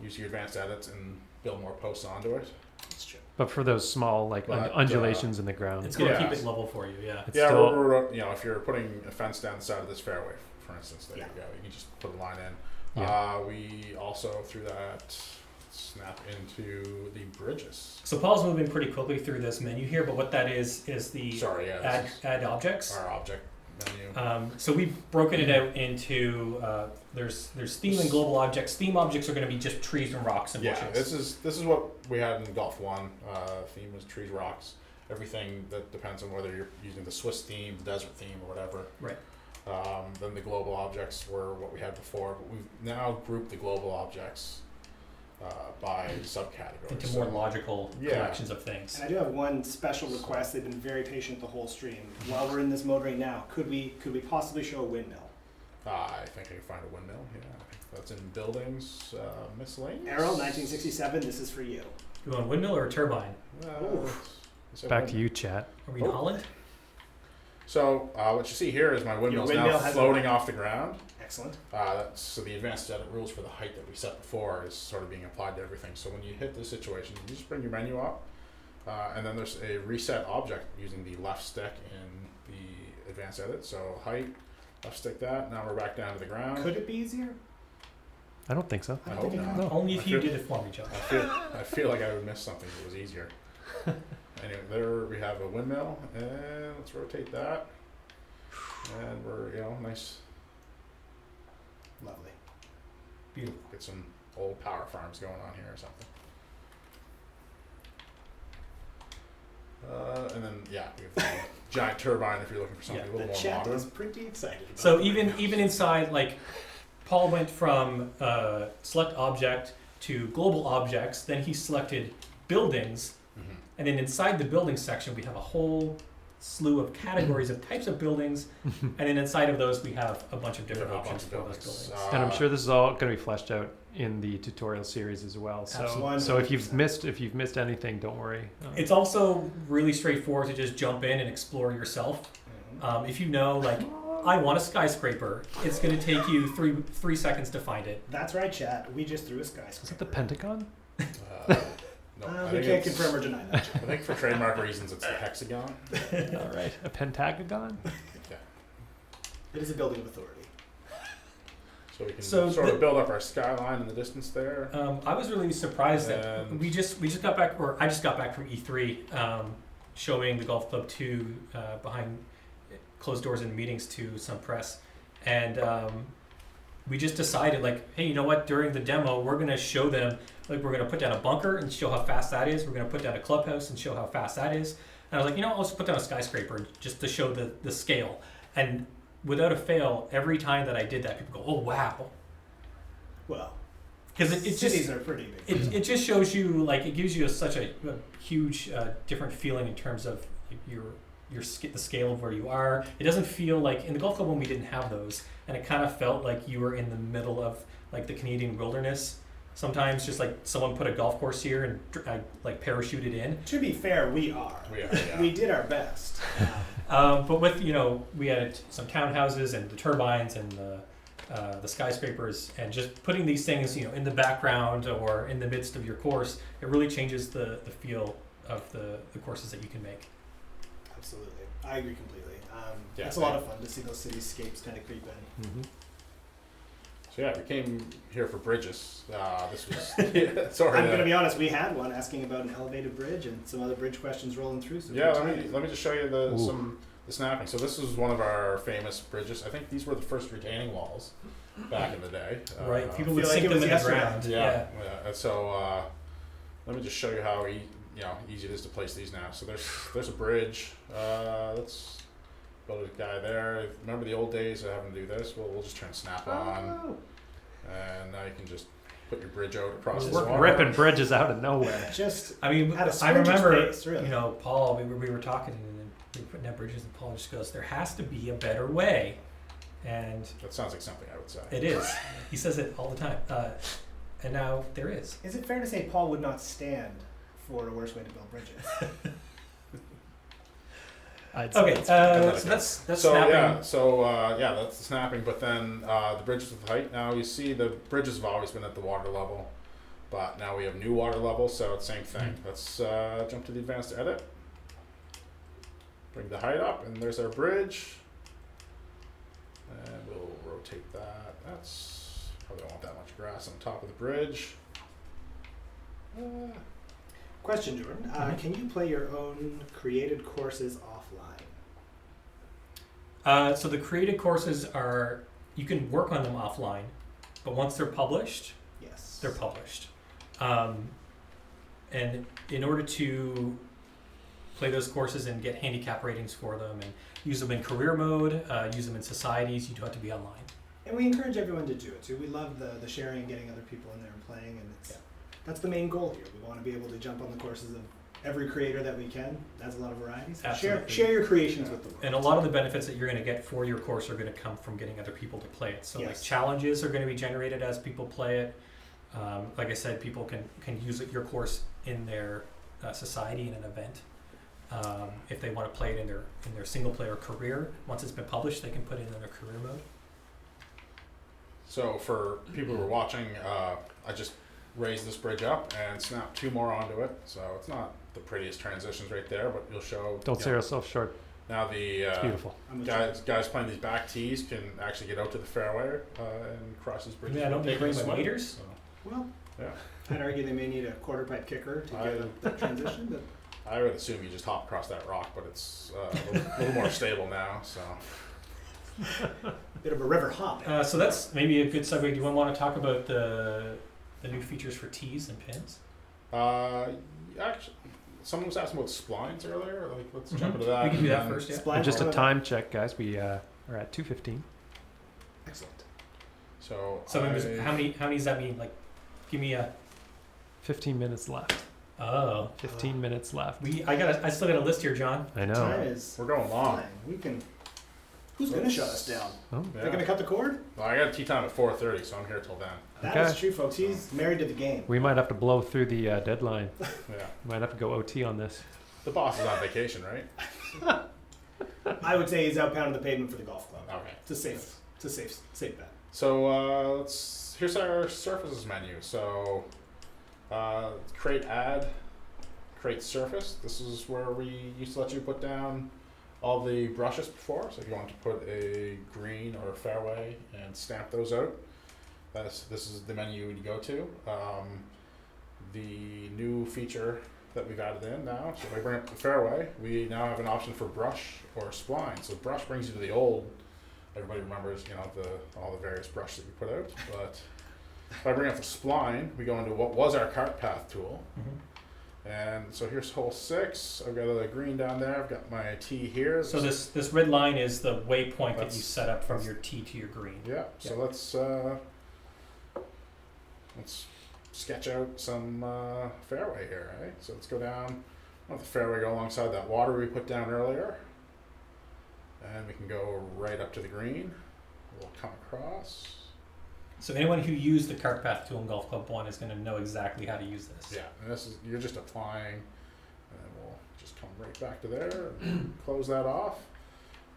use your advanced edits and build more posts onto it. That's true. But for those small like But, undulations in the ground, It's gonna Yeah. keep it level for you. Yeah. it's Yeah, still you know, if you're putting a fence down the side of this fairway, for instance, there Yeah. you go. You can just put a line in. Yeah. We also through that snap into the bridges. So Paul's moving pretty quickly through this menu here, but what that is the Sorry, yeah, add this is add objects. our object menu. So we've broken it out into there's theme and global objects. Theme objects are going to be just trees and rocks and Yeah, bushes. this is what we had in Golf One. Theme was trees, rocks, everything that depends on whether you're using the Swiss theme, the desert theme, or whatever. Right. Then the global objects were what we had before, but we've now grouped the global objects by subcategories. Into more logical Yeah. collections of things. And I do have one special request. They've been very patient the whole stream. While we're in this mode right now, could we possibly show a windmill? I think I can find a windmill. Yeah, that's in buildings, miscellaneous. Errol, 1967. This is for you. You want a windmill or a turbine? Ooh. It's a back to windmill. you, chat. Are we in Oh. Holland? So what you see here is my windmill's windmill now has a- floating off the ground. Excellent. So the advanced edit rules for the height that we set before is sort of being applied to everything. So when you hit this situation, you just bring your menu up, and then there's a reset object using the left stick in the advanced edit. So height, left stick that. Now we're back down to the ground. Could it be easier? I don't think so. I don't hope think it not. No. Only if I you feel- did it for me, John. I feel like I would miss something if it was easier. Anyway, there we have a windmill, and let's rotate that. And we're, nice, Lovely. Beautiful. get some old power farms going on here or something. And then, yeah, we have the giant turbine if you're looking for something Yeah, a little The more chat modern. is pretty excited. About So that even right now. even inside, like Paul went from select object to global objects. Then he selected buildings, Mhm. and then inside the building section we have a whole slew of categories of types of buildings, and then inside of those we have a bunch of We have different a options bunch for of those buildings. buildings. And I'm sure this is all going to be fleshed out in the tutorial series as well. So, Absolutely. so if you've missed anything, don't worry. It's also really straightforward to just jump in and explore yourself. Mhm. If you know, like, I want a skyscraper, it's going to take you three seconds to find it. That's right, chat. We just threw a skyscraper. Is it the Pentagon? No, I We think can't it's- confirm or deny that. I think for trademark reasons it's the hexagon. All right, a pentagon. It is a building of authority. So we can So sort the- of build up our skyline in the distance there. I was really surprised that And- we just got back, or I just got back from E3, showing the Golf Club 2 behind closed doors and meetings to some press, and we just decided, like, hey, you know what? During the demo, we're gonna show them, like, we're gonna put down a bunker and show how fast that is. We're gonna put down a clubhouse and show how fast that is. And I was like, I'll just put down a skyscraper just to show the scale. And without a fail, every time that I did that, people go, "Oh wow!" Well, Because it cities just are pretty big. it just shows you, like, it gives you such a huge different feeling in terms of like, the scale of where you are. It doesn't feel like in the Golf Club one we didn't have those, and it kind of felt like you were in the middle of like the Canadian wilderness. Sometimes just like someone put a golf course here and like parachuted in. To be fair, we are. We are, yeah. We did our best. But with we had some townhouses and the turbines and the skyscrapers, and just putting these things in the background or in the midst of your course, it really changes the feel of the courses that you can make. Absolutely. I agree completely. Yeah, It's a lot of fun to see those cityscapes kind of creep in. Mm-hmm. So yeah, we came here for bridges. This was sorry. I'm going to be honest, we had one asking about an elevated bridge and some other bridge questions rolling through. So Yeah, good let timing. me just show you the Ooh. snapping. So this was one of our famous bridges. I think these were the first retaining walls back in the day. Right, people feel would like sink it them was in the yesterday. ground. Yeah. And so let me just show you how easy it is to place these now. So there's a bridge. Let's build a guy there. Remember the old days of having to do this? Well, we'll just turn snap on, Oh, and now you can just put your bridge out across this We're water. ripping bridges out of nowhere. just I mean, At a I sprinter's remember, pace, really. you know, Paul, we were talking and then we were putting out bridges and Paul just goes, there has to be a better way. And That sounds like something I would say. it is. He says it all the time. And now there is. Is it fair to say Paul would not stand for the worst way to build bridges? I'd say Okay, it's- so that's So snapping. yeah, that's the snapping. But then the bridges with height. Now you see the bridges have always been at the water level, but now we have new water levels, so it's same thing. Let's jump to the advanced edit. Bring the height up, and there's our bridge. And we'll rotate that. That's probably don't want that much grass on top of the bridge. Question, Jordan. Mhm. Can you play your own created courses offline? So the created courses are, you can work on them offline, but once they're published, Yes. they're published. And in order to play those courses and get handicap ratings for them and use them in career mode, use them in societies, you do have to be online. And we encourage everyone to do it too. We love the sharing and getting other people in there and playing, and that's the main goal here. We want to be able to jump on the courses of every creator that we can. That's a lot of varieties. Absolutely. Share your creations with the world. And a lot of the benefits that you're going to get for your course are going to come from getting other people to play it. So like Yes. challenges are going to be generated as people play it. Like I said, people can use your course in their society in an event. If they want to play it in their single player career, once it's been published, they can put it in their career mode. So for people who are watching, I just raised this bridge up and snapped two more onto it. So it's not the prettiest transitions right there, but you'll show. Don't you sell know, yourself short. now the It's beautiful. I'm with guys playing these back tees can actually get out to the fairway and cross these bridges. Yeah, I don't without think bring taking a the swim. waders. So, you. Well, yeah, I'd argue they may need a quarter pipe kicker to get that transition, but I would assume you just hop across that rock, but it's a little more stable now. So bit of a river hop. So that's maybe a good segue. Do you want to talk about the new features for tees and pins? actually, someone was asking about splines earlier. Like, let's jump Mhm. into that. We can do that and first, yeah. Spline And just a for- time check, guys. We are at 2:15. Excellent. So, So how many does that mean? Like, give me a. 15 minutes left. 15 minutes left. I still got a list here, John. I know. Time is we're going long. flying. We can. Who's going to shut us down? Oh, Yeah. They're going to cut the cord? Well, I got a tea time at 4:30, so I'm here till then. That is Okay. true, folks. He's married to the game. we might have to blow through the deadline. Yeah. We might have to go OT on this. The boss is on vacation, right? I would say he's out pounding the pavement for the golf club. Okay. It's a safe bet. So here's our surfaces menu. So create ad, create surface. This is where we used to let you put down all the brushes before. So if you want to put a green or a fairway and stamp those out, this is the menu you go to. The new feature that we've added in now, so if I bring up the fairway, we now have an option for brush or spline. So brush brings you to the old. Everybody remembers, all the various brushes that we put out. But if I bring up the spline, we go into what was our cart path tool. And so here's hole 6. I've got a green down there. I've got my tee here. So this red line is the waypoint that you That's- set up from your tee to your green. Yeah. So let's sketch out some fairway here, right? So let's go down. Let the fairway go alongside that water we put down earlier, and we can go right up to the green. We'll come across. So anyone who used the cart path tool in Golf Club 1 is going to know exactly how to use this. Yeah, and this is you're just applying, and then we'll just come right back to there and close that off.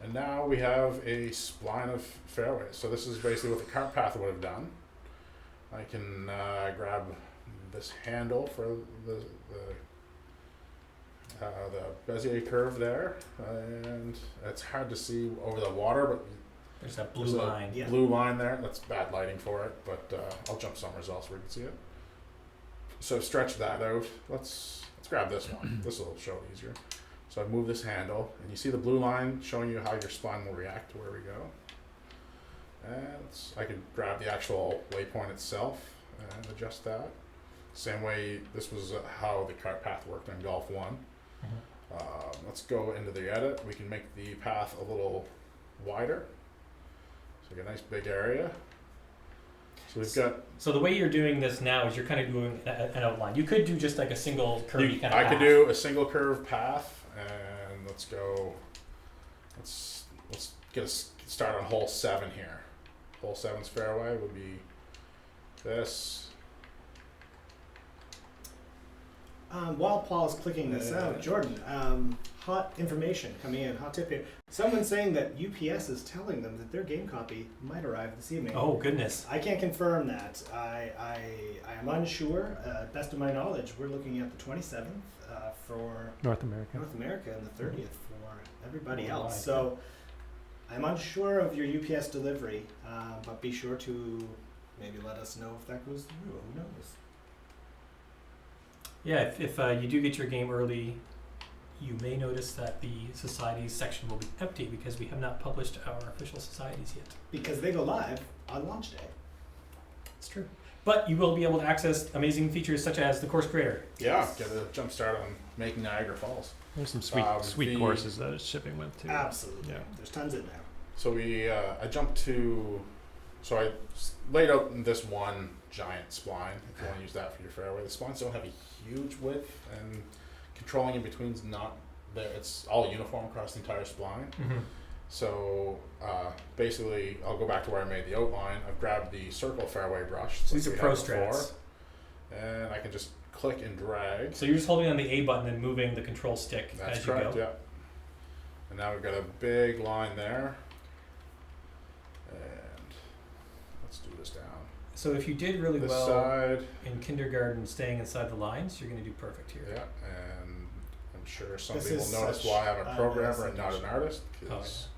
And now we have a spline of fairways. So this is basically what the cart path would have done. I can grab this handle for the Bezier curve there, and it's hard to see over the water, but There's that blue there's a line. Yeah. blue line there. That's bad lighting for it, but I'll jump somewhere else where you can see it. So stretch that out. Let's grab this one. This will show it easier. So I move this handle, and you see the blue line showing you how your spline will react to where we go. And I could grab the actual waypoint itself and adjust that. Same way this was how the cart path worked on Golf 1. Mhm. Let's go into the edit. We can make the path a little wider. So we get a nice big area. So we've got. So the way you're doing this now is you're kind of doing an outline. You could do just like a single curvy kind of I path. could do a single curve path, and let's go. Let's get a start on hole 7 here. Hole 7's fairway would be this. While Paul's clicking this out, Jordan, hot information coming in, hot tip here. Someone's saying that UPS is telling them that their game copy might arrive this evening. Oh goodness. I can't confirm that. I am unsure. Best of my knowledge, we're looking at the 27th for North America. North America and the 30th for everybody Worldwide, else. So I'm unsure of your UPS delivery, but be sure to maybe let us know if that goes through. Who knows? Yeah, if you do get your game early, you may notice that the societies section will be empty because we have not published our official societies yet. Because they go live on launch day. It's true. But you will be able to access amazing features such as the course creator. Yeah, get a jump start on making Niagara Falls. There's some sweet courses that it's shipping with too. Absolutely. Yeah. There's tons in there. So I jumped to, so I laid out in this one giant spline, if you want to use that for your fairway. The splines don't have a huge width, and controlling in between's not there. It's all uniform across the entire spline. Mm-hmm. So basically, I'll go back to where I made the outline. I've grabbed the circle fairway brush. So these are we pro had before, strats. and I can just click and drag. So you're just holding on the A button and moving the control stick That's as you correct, go. yeah. And now we've got a big line there. And let's do this down. So if you did really This well side, in kindergarten staying inside the lines, you're going to do perfect here. yeah, and I'm sure some This people is notice such why I'm a a programmer nice and not an addition. artist. Oh, 'Cause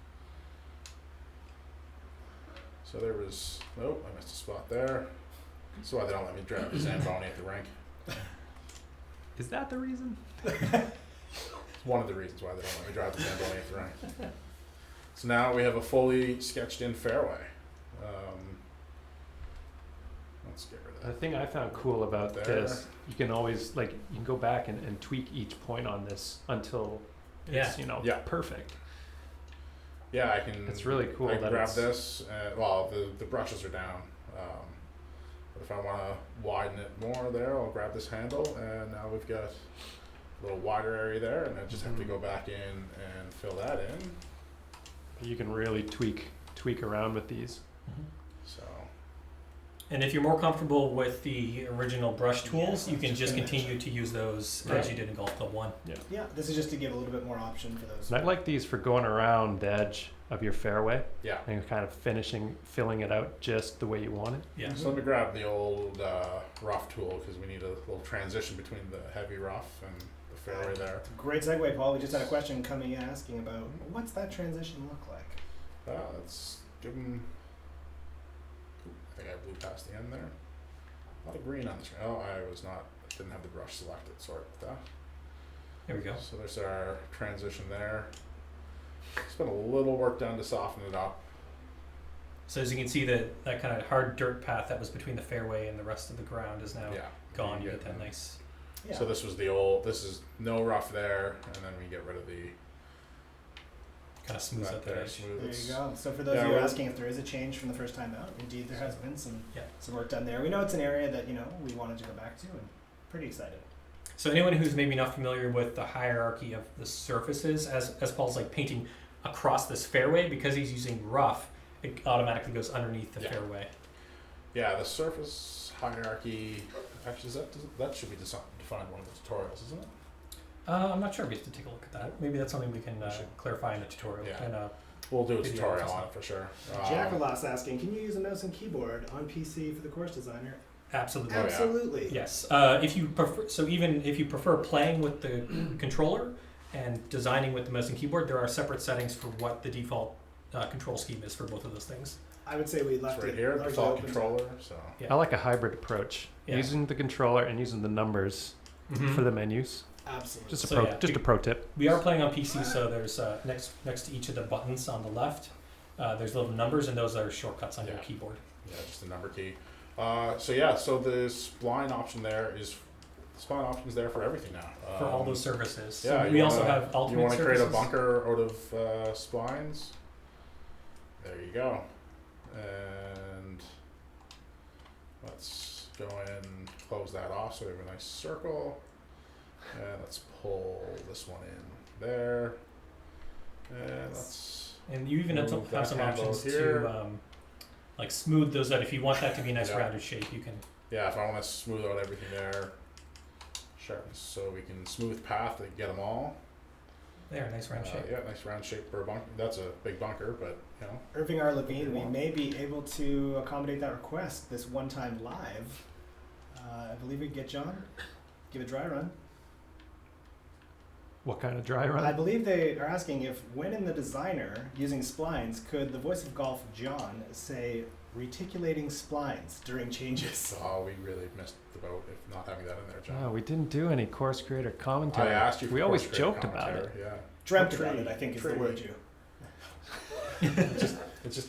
So there was, nope, I missed a spot there. That's why they don't let me drive the Zamboni at the rink. Is that the reason? It's one of the reasons why they don't let me drive the Zamboni at the rink. So now we have a fully sketched in fairway. Let's get rid of The that. thing I found cool about There. this, you can always you can go back and tweak each point on this until it's Yeah. perfect. Yeah, I can. It's really cool I can that grab it's- this. Well, the brushes are down. But if I want to widen it more there, I'll grab this handle, and now we've got a little wider area there, and I just have to Mhm. go back in and fill that in. You can really tweak around with these. Mhm. So And if you're more comfortable with the original brush tools, Yeah, you can just just gonna continue to use those as Right. you did in Golf Club 1. Yeah, this is just to give a little bit more option for those. And I like these for going around the edge of your fairway yeah. and kind of filling it out just the way you want it. Yeah. Mhm. So let me grab the old rough tool because we need a little transition between the heavy rough and the fairway there. Great segue, Paul. We just had a question coming in asking about what's that transition look like? Let's give them. I think I blew past the end there. A lot of green on the screen. Oh, didn't have the brush selected. Sorry about that. There we go. So there's our transition there. It's been a little work done to soften it up. So as you can see, that kind of hard dirt path that was between the fairway and the rest of the ground is now Yeah. gone. You get get that nice. Yeah. So this is no rough there, and then we get rid of the Kind of smooths out that there, edge. smooth. There It's- you go. So for those Yeah, of you we're- asking if there is a change from the first time out, indeed there has been some Yeah. work done there. We know it's an area that we wanted to go back to, and pretty excited. So anyone who's maybe not familiar with the hierarchy of the surfaces, as Paul's painting across this fairway, because he's using rough, it automatically goes underneath the Yeah. fairway. Yeah, the surface hierarchy. Actually, that should be defined in one of the tutorials, isn't it? I'm not sure. We have to take a look at that. Maybe that's something we can We should. clarify in the tutorial. Yeah. And, We'll do a Video tutorial or on it for sure. Jackalas asking, can you use a mouse and keyboard on PC for the course designer? absolutely. Oh, yeah. Absolutely. Yes. If you prefer, so even if you prefer playing with the controller and designing with the mouse and keyboard, there are separate settings for what the default control scheme is for both of those things. I would say we It's left right it here, largely default open to- controller. So Yeah. I like a hybrid approach, Yeah. using the controller and using the numbers for the menus. Absolutely. Just a So, pro, yeah, just a pro tip. We are playing on PC, so there's next to each of the buttons on the left, there's little numbers, and those are shortcuts on your Yeah. keyboard. yeah, just the number key. So the spline option there is spline options there for everything now. For all those services. Yeah, So you we also wanna- have You ultimate want to create services. a bunker out of splines? There you go. And let's go and close that off so we have a nice circle. And let's pull this one in there. And let's And you even have move have some that handle options here. to like smooth those out. If you want that to be a nice Yeah. rounded shape, you can. yeah, if I want to smooth out everything there, sharpness, so we can smooth path to get them all. There, nice round shape. Yeah, nice round shape for a bunker. That's a big bunker, but you know. Irving R. Levine, we may be able to accommodate that request this one time live. I believe we can get John. Give a dry run. What kind of dry I run? believe they are asking if, when in the designer, using splines, could the voice of golf, John, say reticulating splines during changes? Oh, we really missed the boat if not having that in there, John. Oh, we didn't do any course creator commentary. I asked you. For We always course creator joked about it. commentary, Yeah. Dreamt Pretty- about it, I think is the pretty- word you. It's just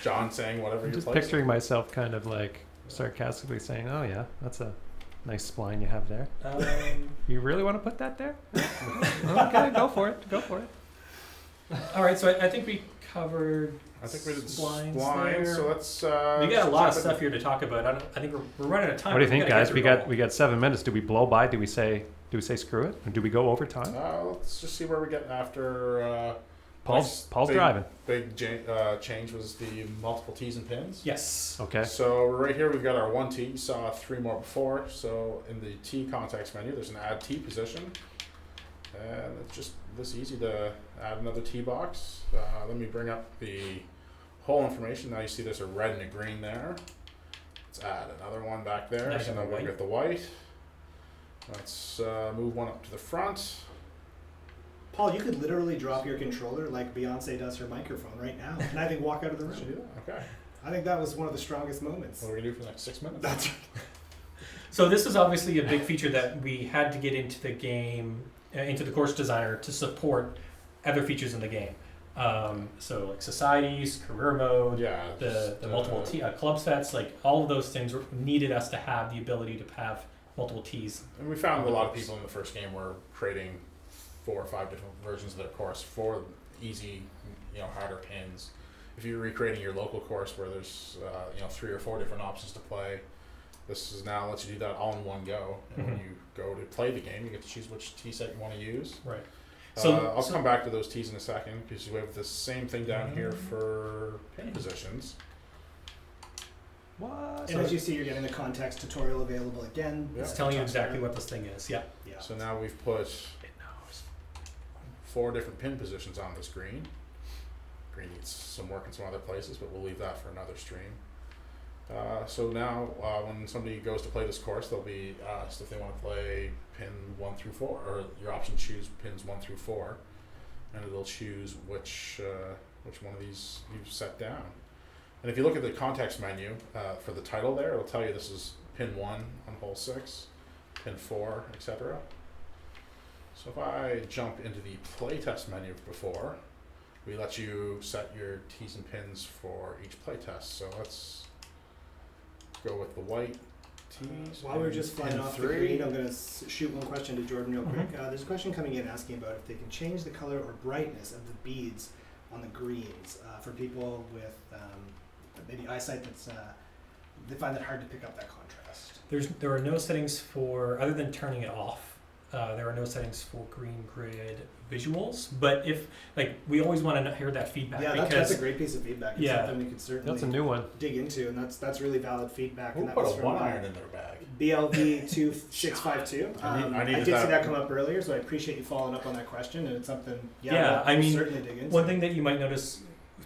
John saying whatever I'm you're just placing. picturing myself kind of like sarcastically saying, "Oh yeah, that's a nice spline you have there. You really want to put that there? Okay, go for it. Go for it." All right, so I think we covered. I think we did splines splines, there. so let's. We got a lot of jump stuff here to talk about. I think we're running out of time. What do you but think, gotta get guys? through We it got all. we got 7 minutes. Do we blow by? Do we say screw it? Or do we go over time? Let's just see where we get after. Paul's big- driving. Big change was the multiple tees and pins. Yes. Okay. So right here we've got our 1 tee. You saw 3 more before. So in the tee context menu, there's an add tee position, and it's just this easy to add another tee box. Let me bring up the whole information. Now you see there's a red and a green there. Let's add another one back there. Now you So have now a we've white. got the white. Let's move one up to the front. Paul, you could literally drop your controller like Beyonce does her microphone right now, and I think walk out of the Should we room. do that? Okay. I think that was one of the strongest moments. What are we gonna do for the next 6 minutes? That's So this is obviously a big feature that we had to get into the game, into the course designer to support other features in the game. So like societies, career mode, Yeah. the just, multiple club sets, like all of those things needed us to have the ability to have multiple tees. And we found a lot of people in the first game were creating 4 or 5 different versions of their course for easy, harder pins. If you're recreating your local course where there's 3 or 4 different options to play, this is now lets you do that all in one go. And when Mhm. you go to play the game, you get to choose which tee set you want to use. Right. I'll come back to those tees in a second because we have the same thing down here Mhm. for pin positions. What? and as you see, you're getting the context tutorial available again. Yeah. It's telling you Talks exactly about- what this thing is. Yeah. Yeah. So now we've put It knows. 4 different pin positions on the screen. Green needs some work in some other places, but we'll leave that for another stream. So now, when somebody goes to play this course, they'll be asked if they want to play pin 1 through 4, or your option choose pins 1 through 4, and it'll choose which one of these you've set down. And if you look at the context menu for the title there, it'll tell you this is pin 1 on hole 6, pin 4, etc. So if I jump into the playtest menu before, we let you set your tees and pins for each playtest. So let's go with the white tees. While we're just flying pin off 3. the green, I'm going to shoot one question to Jordan real quick. Mhm. There's a question coming in asking about if they can change the color or brightness of the beads on the greens for people with maybe eyesight that's they find it hard to pick up that contrast. There are no settings for, other than turning it off, there are no settings for green grid visuals. But if, we always want to hear that feedback. Yeah, because that's a great piece of feedback. It's Yeah. something we could certainly That's a new one. dig into, and that's really valid feedback. Who And that put was a from 1 iron in their bag? BLV 2652. I I needed did that. see that come up earlier, so I appreciate you following up on that question, and it's something Yeah, we'll I mean, certainly dig into. one thing that you might notice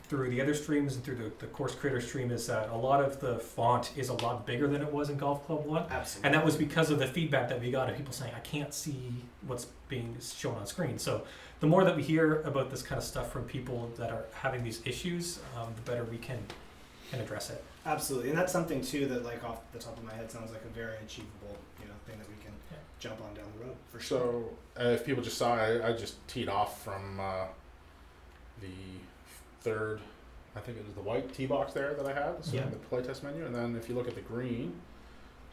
through the other streams and through the course creator stream is that a lot of the font is a lot bigger than it was in Golf Club 1. Absolutely. And that was because of the feedback that we got of people saying, I can't see what's being shown on screen. So the more that we hear about this kind of stuff from people that are having these issues, the better we can address it. Absolutely, and that's something too that, off the top of my head, sounds like a very achievable, thing that we can Yeah. jump on down the road for sure. So if people just saw, I just teed off from the third, I think it was the white tee box there that I had, so Yeah. in the playtest menu, and then if you look at the green,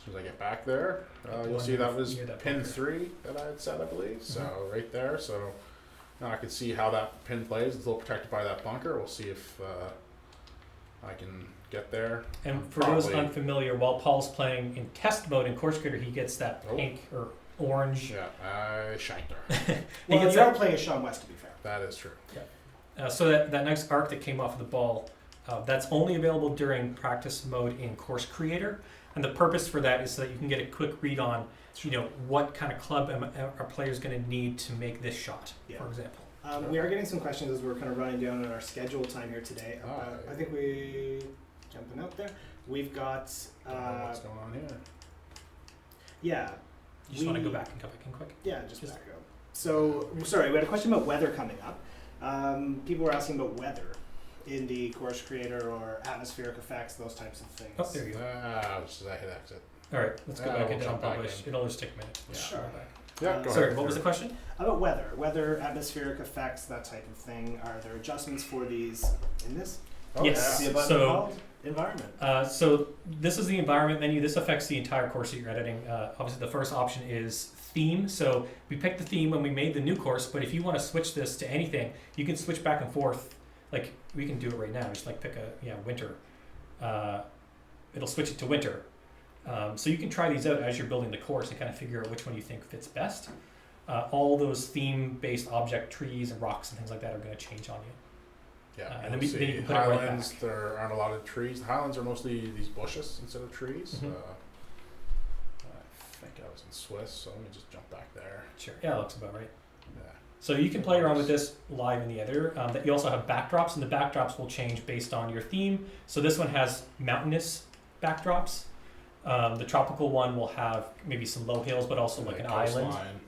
As soon as I get back there, you'll see that was pin 3 that I had set, I believe. So right there. So now I can see how that pin plays. It's a little protected by that bunker. We'll see if I can get there. And for those unfamiliar, while Paul's playing in test mode in Course Creator, he gets that pink or orange. Yeah, I shanked her. Well, you are playing as Sean West, to be fair. That is true. Yeah. So that nice arc that came off of the ball, that's only available during practice mode in Course Creator. And the purpose for that is so that you can get a quick read on, what kind of club are players going to need to make this shot, for example. We are getting some questions as we're kind of running down on our scheduled time here today. I think jumping out there. We've got. What's going on here? Yeah. You just want to go back and come back in quick? Yeah, just back up. So, sorry, we had a question about weather coming up. People were asking about weather in the Course Creator or atmospheric effects, those types of things. Oh, there you go. Just as I hit exit. All right, let's go back and jump back unpublish. in. It'll just take a minute. Yeah. Sure. Yeah, go Sorry, ahead. what was the question? About weather, atmospheric effects, that type of thing. Are there adjustments for these in this? Oh, Yes. The button So- called environment. So this is the environment menu. This affects the entire course that you're editing. Obviously, the first option is theme. So we picked the theme when we made the new course, but if you want to switch this to anything, you can switch back and forth. Like we can do it right now. Just like pick a winter. It'll switch it to winter. So you can try these out as you're building the course and kind of figure out which one you think fits best. All those theme-based object trees and rocks and things like that are going to change on you. Yeah, and and then then you can put it right Highlands, back. there aren't a lot of trees. The Highlands are mostly these bushes instead of trees. Mhm. I think I was in Swiss, so let me just jump back there. Sure. Yeah, that looks about right. Yeah. So you can play around with this live in the editor. That you also have backdrops, and the backdrops will change based on your theme. So this one has mountainous backdrops. The tropical one will have maybe some low hills, but also like an island. Coastline,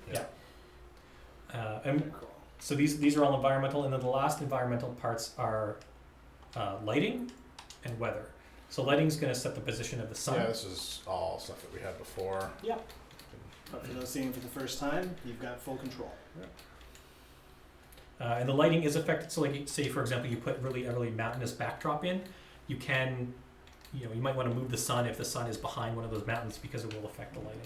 Yeah. And so these are all environmental, and then the last environmental parts are lighting and weather. So lighting's going to set the position of the sun. Yeah, this is all stuff that we had before. Yeah. But for those seeing it for the first time, you've got full control. And the lighting is affected. So like say, for example, you put really mountainous backdrop in, you can, you might want to move the sun if the sun is behind one of those mountains because it will affect the lighting.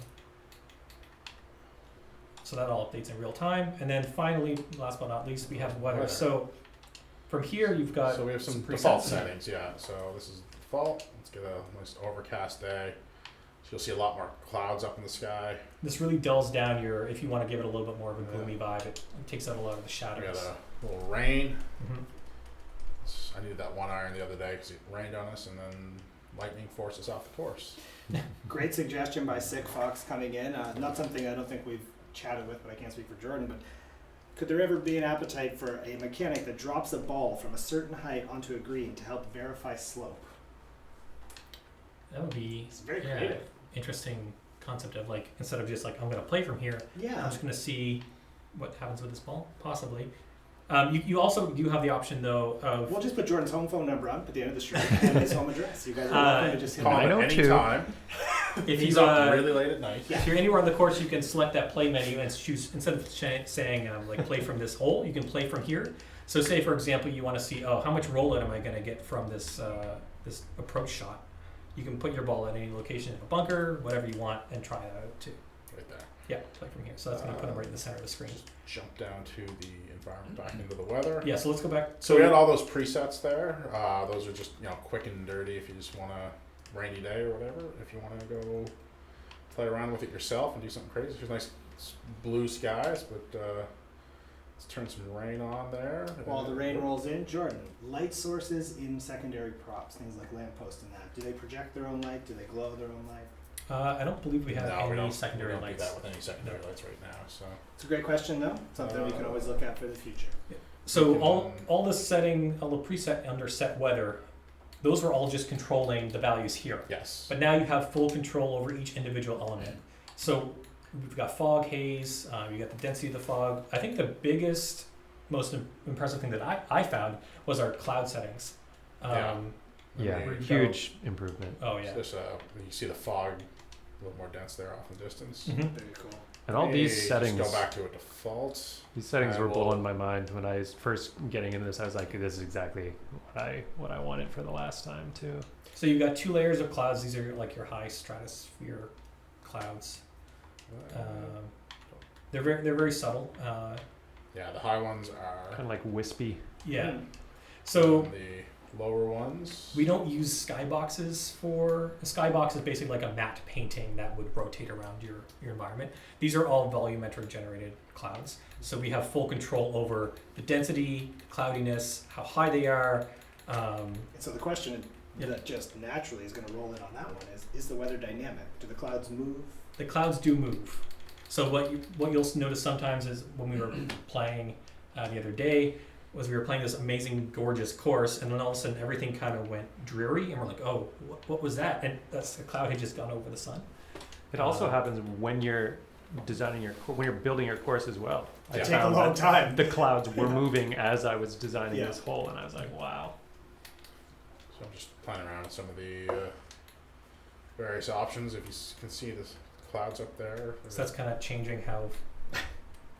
So that all updates in real time. And then finally, last but not least, we have weather. So from here, you've got So we have some presets. default settings, yeah. So this is default. Let's get a nice overcast day. So you'll see a lot more clouds up in the sky. This really dulls down if you want to give it a little bit more of a gloomy vibe, it takes out a lot of the We shadows. got a little rain. Mhm. I needed that 1 iron the other day because it rained on us, and then lightning forced us off the course. Great suggestion by Sick Fox coming in. Not something I don't think we've chatted with, but I can't speak for Jordan. But could there ever be an appetite for a mechanic that drops a ball from a certain height onto a green to help verify slope? That would be It's very creative. interesting concept of like, instead of just like, I'm going to play from here, I'm Yeah. just going to see what happens with this ball, possibly. You also do have the option, though, of... We'll just put Jordan's home phone number up at the end of the stream and his home address. You guys are welcome to just hit Call him him up. at 902. any time. if He's you, up really late at night. if you're anywhere on the course, you can select that play menu and choose, instead of saying, like, play from this hole, you can play from here. So say, for example, you want to see, how much rollout am I going to get from this this approach shot? You can put your ball at any location in a bunker, whatever you want, and try it out, too. Right there. Yeah, play from here. So that's going to put them right in the center of the screen. Jump down to the environment, back into the weather. Yeah, so let's go back. So we had all those presets there. Those are just quick and dirty if you just want a rainy day or whatever. If you want to go play around with it yourself and do something crazy, there's nice blue skies, but let's turn some rain on there. While the rain rolls in, Jordan, light sources in secondary props, things like lampposts and that. Do they project their own light? Do they glow their own light? I don't believe we have No, we any don't, secondary we don't lights. do that with any secondary lights right now. So It's a great question, though. Something we can always look at for the future. So can, all the setting, all the preset under set weather, those were all just controlling the values here. yes, But now you have full control over each individual element. So we've got fog, haze, you got the density of the fog. I think the biggest, most impressive thing that I found was our cloud settings. Yeah. Yeah, Where'd you huge improvement. Oh yeah. you see the fog a little more dense there off in the distance. Mhm. Very cool. And all these Just settings, go back to a default. these settings I were will- blowing my mind when I was first getting into this. I was like, this is exactly what I wanted for the last time too. So you've got 2 layers of clouds. These are like your high stratosphere clouds. They're very subtle. Yeah, the high ones are. Kind of like wispy. Yeah. Hmm. So and the lower ones. we don't use skyboxes for a skybox is basically like a matte painting that would rotate around your environment. These are all volumetric generated clouds. So we have full control over the density, cloudiness, how high they are. And so the question Yeah. that just naturally is going to roll in on that one is the weather dynamic? Do the clouds move? The clouds do move. So what you'll notice sometimes is when we were playing the other day was we were playing this amazing, gorgeous course, and then all of a sudden everything kind of went dreary, and we're like, oh, what was that? And that's the cloud had just gone over the sun. It also happens when you're designing when you're building your course as well. I Yeah. Take a found long that time. The clouds were moving as I was designing Yeah. this hole, and I was like, wow. So I'm just playing around with some of the various options. If you can see the clouds up there. So that's kind of changing how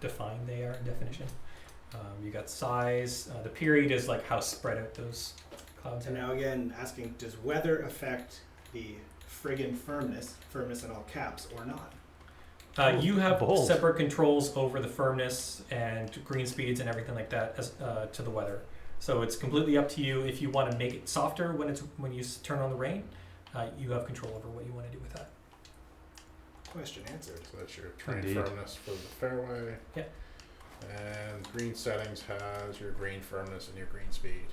defined they are in definition. You got size. The period is like how spread out those clouds And are. now again, asking, does weather affect the friggin' firmness in all caps, or not? You have Bold. separate controls over the firmness and green speeds and everything like that as to the weather. So it's completely up to you if you want to make it softer when you turn on the rain. You have control over what you want to do with that. Question answered. So that's your train Indeed. firmness for the fairway. Yeah. And green settings has your green firmness and your green speed.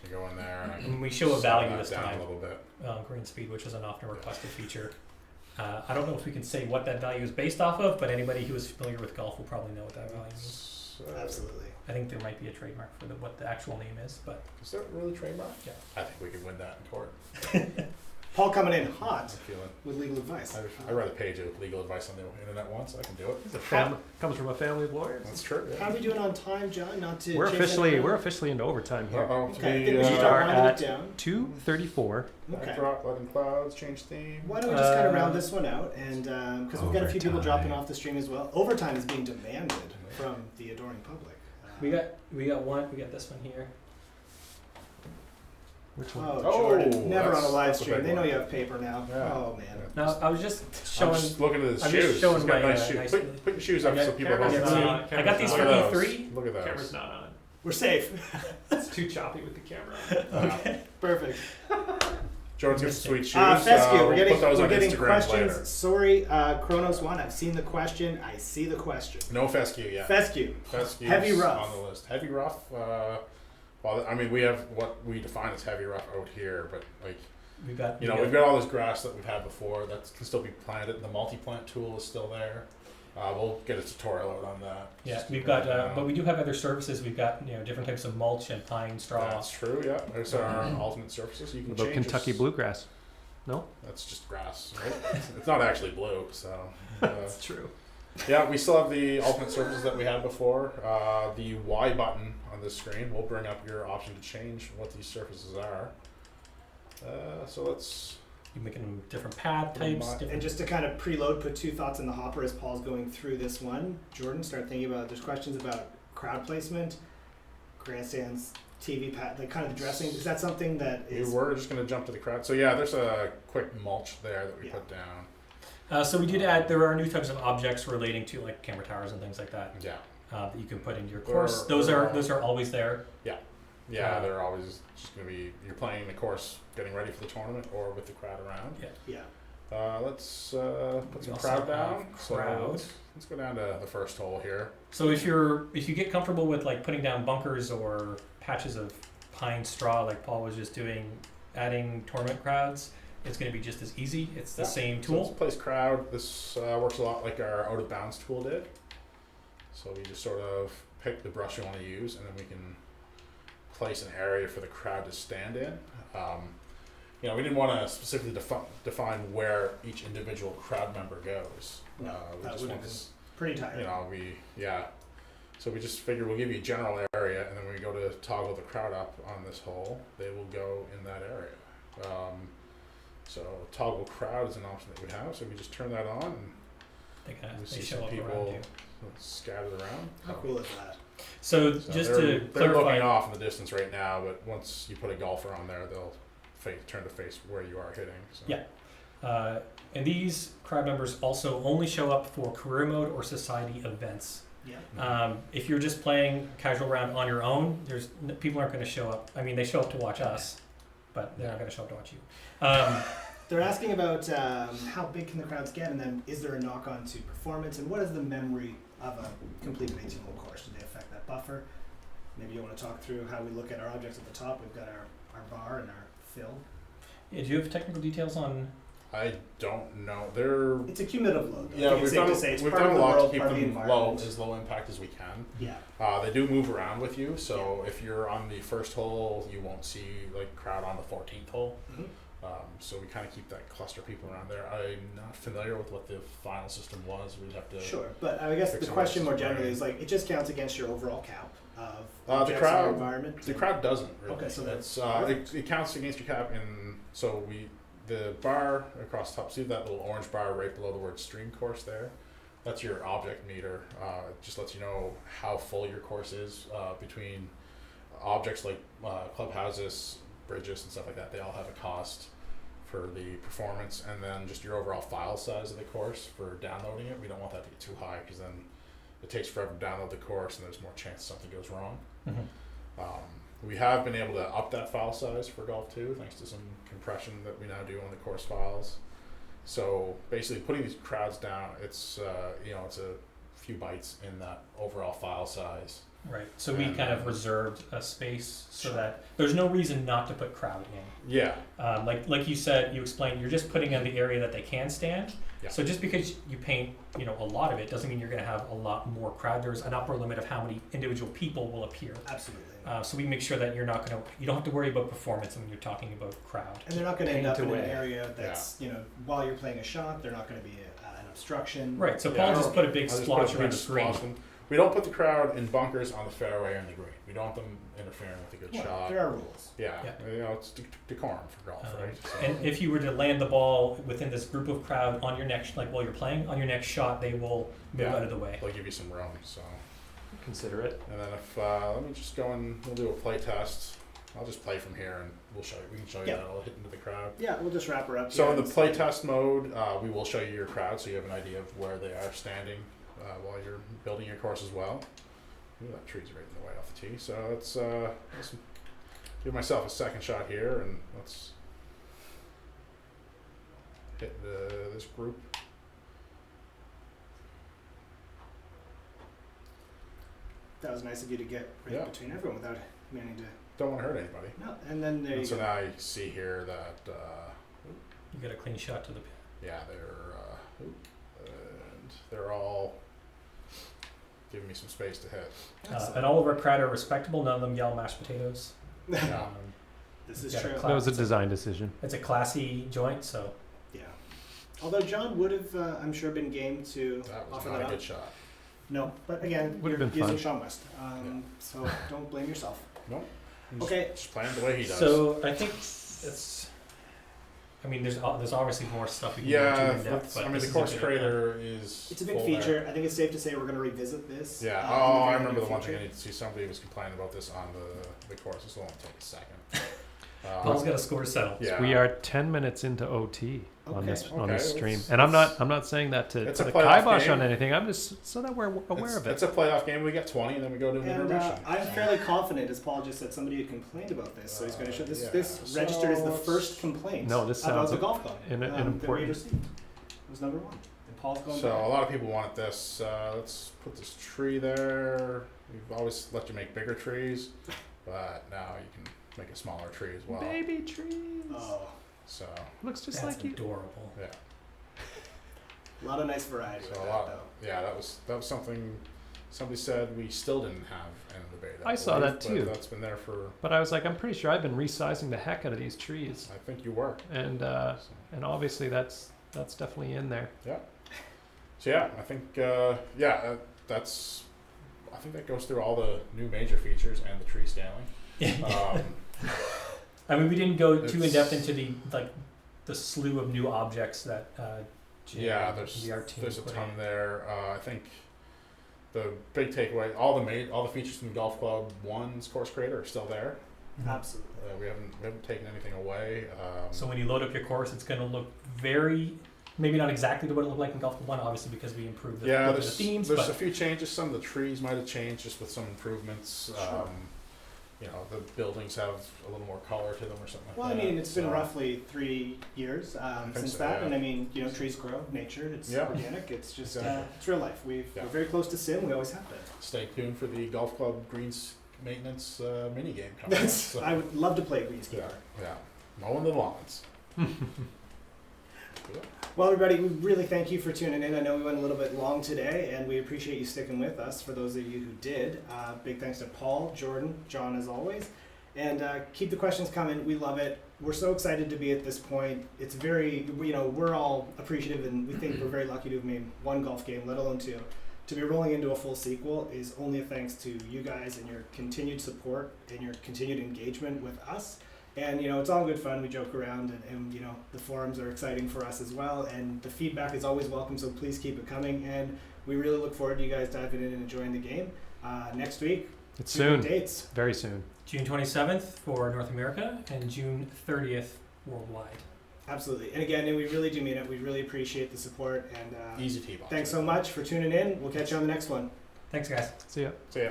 You go in there and I can And we show a slow value that this down time. a little bit. Green speed, which is an often requested feature. I don't know if we can say what that value is based off of, but anybody who is familiar with golf will probably know what that value means. So, Absolutely. I think there might be a trademark for what the actual name is, but Is that really trademark? Yeah. I think we could win that in court. Paul coming in I'm hot feeling. with legal advice. I read a page of legal advice on the internet once. I can do it. Comes from a family of lawyers. That's true. How are we doing on time, John? Not to We're chase that officially around? into overtime here. Uh-oh. Okay, I think We we should are start winding at it down. 2:34. Okay. backdrop, letting clouds, change theme. Why don't we just kind of Uh, round this one out, and because we've got a few people Overtime. dropping off the stream as well. Overtime is being demanded from the adoring public. we got this one here. Which one? Oh, Oh, Jordan, never on a live that's a stream. big They know one. you have paper now. Yeah. Oh man. No, I was just I'm showing. just looking at his I'm shoes. just showing He's got my, nice shoes. nice- Put your shoes up so people Camera's don't not see. on. I got these for Look at those. E3. Look at those. Camera's not on. We're safe. It's too choppy with the camera. Perfect. Jordan's got some sweet shoes. Fescue, we'll we're getting, put those we're on getting Instagram questions. later. Sorry, Chronos One. I've seen the question. I see the question. No fescue yet. Fescue. Fescue's Heavy rough. on the list. Heavy rough. Well, I mean, we have what we define as heavy rough out here, but like We've got. we've got all this grass that we've had before that can still be planted. The multi-plant tool is still there. We'll get a tutorial out on that. Yeah, Just we've keep got, it down. but we do have other surfaces. We've got different types of mulch and pine straw. That's true. Yeah, there's our alternate surfaces. You can What about change Kentucky this- bluegrass? No, That's just grass. Right? It's not actually blue, so. that's true. Yeah, we still have the alternate surfaces that we had before. The Y button on this screen will bring up your option to change what these surfaces are. So let's. You're making them different pad types. Different, And just to kind of preload, put two thoughts in the hopper as Paul's going through this one. Jordan, start thinking about. There's questions about crowd placement, grandstands, TV pad, like kind of the dressing. Is that something that We is? were just going to jump to the crowd. So yeah, there's a quick mulch there that we Yeah. put down. so we did add. There are new types of objects relating to like camera towers and things like that Yeah, that you can put into your There course. are- Those there are are- those are always there. yeah, they're always just going to be. You're playing the course, getting ready for the tournament, or with the crowd around. Yeah. Let's put We some also crowd have down. So crowd. let's go down to the first hole here. So if you get comfortable with like putting down bunkers or patches of pine straw, like Paul was just doing, adding tournament crowds, it's going to be just as easy. It's the Yeah. same So let's tool. place crowd. This works a lot like our out of bounds tool did. So we just sort of pick the brush you want to use, and then we can place an area for the crowd to stand in. We didn't want to specifically define where each individual crowd member goes. No, We that just would want have to, pretty tight. So we just figured we'll give you a general area, and then when we go to toggle the crowd up on this hole, they will go in that area. So toggle crowd is an option that we have, so we just turn that on. And We They see show some up around people you. scattered around. How cool is that? So, So just they're, to they're clarify, looking off in the distance right now, but once you put a golfer on there, they'll turn to face where you are hitting. So. Yeah. And these crowd members also only show up for career mode or society events. Yeah. If you're just playing casual round on your own, people aren't going to show up. I mean, they show up to watch us, but they're not going to show up to watch you. They're asking about how big can the crowds get, and then is there a knock-on to performance, and what is the memory of a completed 18-hole course? Do they affect that buffer? Maybe you want to talk through how we look at our objects at the top. We've got our bar and our fill. Yeah, do you have technical details on? I don't know. They're It's a cumulative load. yeah. We've done a lot to keep them low, as low impact as we can. Yeah. They do move around with you, so if you're on the first hole, you won't see like crowd on the 14th hole. Mm-hmm. So we kind of keep that cluster of people around there. I'm not familiar with what the final system was. We'd have to. Sure, but I guess the question more generally is like it just counts against your overall count of The objects in crowd- your environment. The crowd doesn't really. Okay, so it's it counts against your cap, and so the bar across the top. See that little orange bar right below the word stream course there? That's your object meter. It just lets you know how full your course is between objects like clubhouses, bridges, and stuff like that. They all have a cost for the performance, and then just your overall file size of the course for downloading it. We don't want that to be too high because then it takes forever to download the course, and there's more chance something goes wrong. We have been able to up that file size for Golf 2 thanks to some compression that we now do on the course files. So basically, putting these crowds down, it's it's a few bytes in that overall file size. Right. So we And, kind of reserved a space so that there's no reason not to put crowd in. Yeah. Like you said, you explained, you're just putting in the area that they can stand. Yeah. So just because you paint, a lot of it doesn't mean you're going to have a lot more crowd. There's an upper limit of how many individual people will appear. Absolutely. So we make sure that you don't have to worry about performance when you're talking about crowd. And they're not going to end up in an away. area that's while you're playing a shot, they're not going to be an obstruction. Right. So Yeah. Paul just put a big I'll just splotch put a around big the screen. splotch. We don't put the crowd in bunkers on the fairway and the green. We don't want them interfering with a good Well, shot. there are rules. Yeah. Yeah. It's decorum for golf, right? So, And if you were to land the ball within this group of crowd on your next, while you're playing, on your next shot, they will move Yeah. out of the way. they'll give you some room. So, Consider it. and then if let me just go and we'll do a play test. I'll just play from here, and we can show you Yeah. that I'll hit into the crowd. Yeah, we'll just wrap her up. So here in the and play see. test mode, we will show you your crowd, so you have an idea of where they are standing while you're building your course as well. Ooh, that tree's right in the way off the tee. So let's give myself a second shot here, and let's hit this group. That was nice of you to get right Yeah. between everyone without meaning to. Don't want to hurt anybody. No, and then there And you so go. now you see here that You got a clean shot to the pin. yeah, they're all giving me some space to hit. Excellent. And all of our crowd are respectable. None of them yell mashed potatoes. Yeah. This is got a true. cloud. That was a design decision. It's a classy joint, so Yeah. Although John would have, I'm sure, been game to That was offer not that a up. good shot. No, but again, Would have you're been using fun. Sean West, so don't blame yourself. Nope. Okay. Just playing the way he does. So I think it's. I mean, there's obviously more stuff we can go yeah, into in depth, but I mean this the is course a bit- creator is. It's a big full feature. there. I think it's safe to say we're going to revisit this. Yeah. in the I very remember near the one thing future. I need to see. Somebody was complaining about this on the course. This will only take a second. Paul's got a score settled. Yeah. We are 10 minutes into OT on this Okay, on this well, stream, it's- and I'm not saying that to it's put a a playoff kibosh game. on anything. I'm just so that we're aware of it. It's a playoff game. We get 20, and then we go to an And intermission. I'm fairly confident, as Paul just said, somebody had complained about this, so he's going to show this. Yeah. This So registered as the it's- first complaint No, this about sounds the golf club an that we important- received. It was number one. And Paul's going So a back. lot of people wanted this. Let's put this tree there. We've always let you make bigger trees, but now you can make a smaller tree as well. Baby trees. Oh, So Looks just That's like you. adorable. yeah. a lot of nice variety with So a that, lot. though. Yeah, that was something somebody said we still didn't have in the beta. I saw believe, that too. But that's been there for. But I was like, I'm pretty sure I've been resizing the heck out of these trees, I think you were. and So, obviously that's definitely in there. so yeah, I think that's. I think that goes through all the new major features and the tree scaling. I mean, we didn't go too in It's- depth into the slew of new objects that Yeah, there's a ton there. I think the big takeaway, all the features from Golf Club 1's Course Creator are still there. Absolutely. We haven't taken anything away. So when you load up your course, it's going to look very, maybe not exactly to what it looked like in Golf Club 1, obviously because we improved the themes. There's but a few changes. Some of the trees might have changed just with some improvements. Sure. The buildings have a little more color to them or something like Well, that. I mean, it's been So, roughly 3 years since so, that, yeah. and I mean, trees grow, nature, it's Yeah. organic, it's just, Exactly. it's real life. We're very close to Sim, we always have been. Stay tuned for the Golf Club Greens maintenance mini game coming up. So, I would love to play greenskeeper. yeah, mowing the lawns. Well, everybody, we really thank you for tuning in. I know we went a little bit long today, and we appreciate you sticking with us. For those of you who did, big thanks to Paul, Jordan, John, as always. And keep the questions coming. We love it. We're so excited to be at this point. It's very, we're all appreciative, and we think we're very lucky to have made 1 golf game, let alone 2. To be rolling into a full sequel is only a thanks to you guys and your continued support and your continued engagement with us. And it's all good fun. We joke around, and the forums are exciting for us as well. And the feedback is always welcome, so please keep it coming. And we really look forward to you guys diving in and enjoying the game. Next week, It's 2 soon. dates. Very soon. June 27th for North America and June 30th worldwide. Absolutely. And again, we really do mean it. We really appreciate the support. And Easy tee box. thanks so much for tuning in. We'll catch you on the next one. Thanks, guys. See ya. See ya.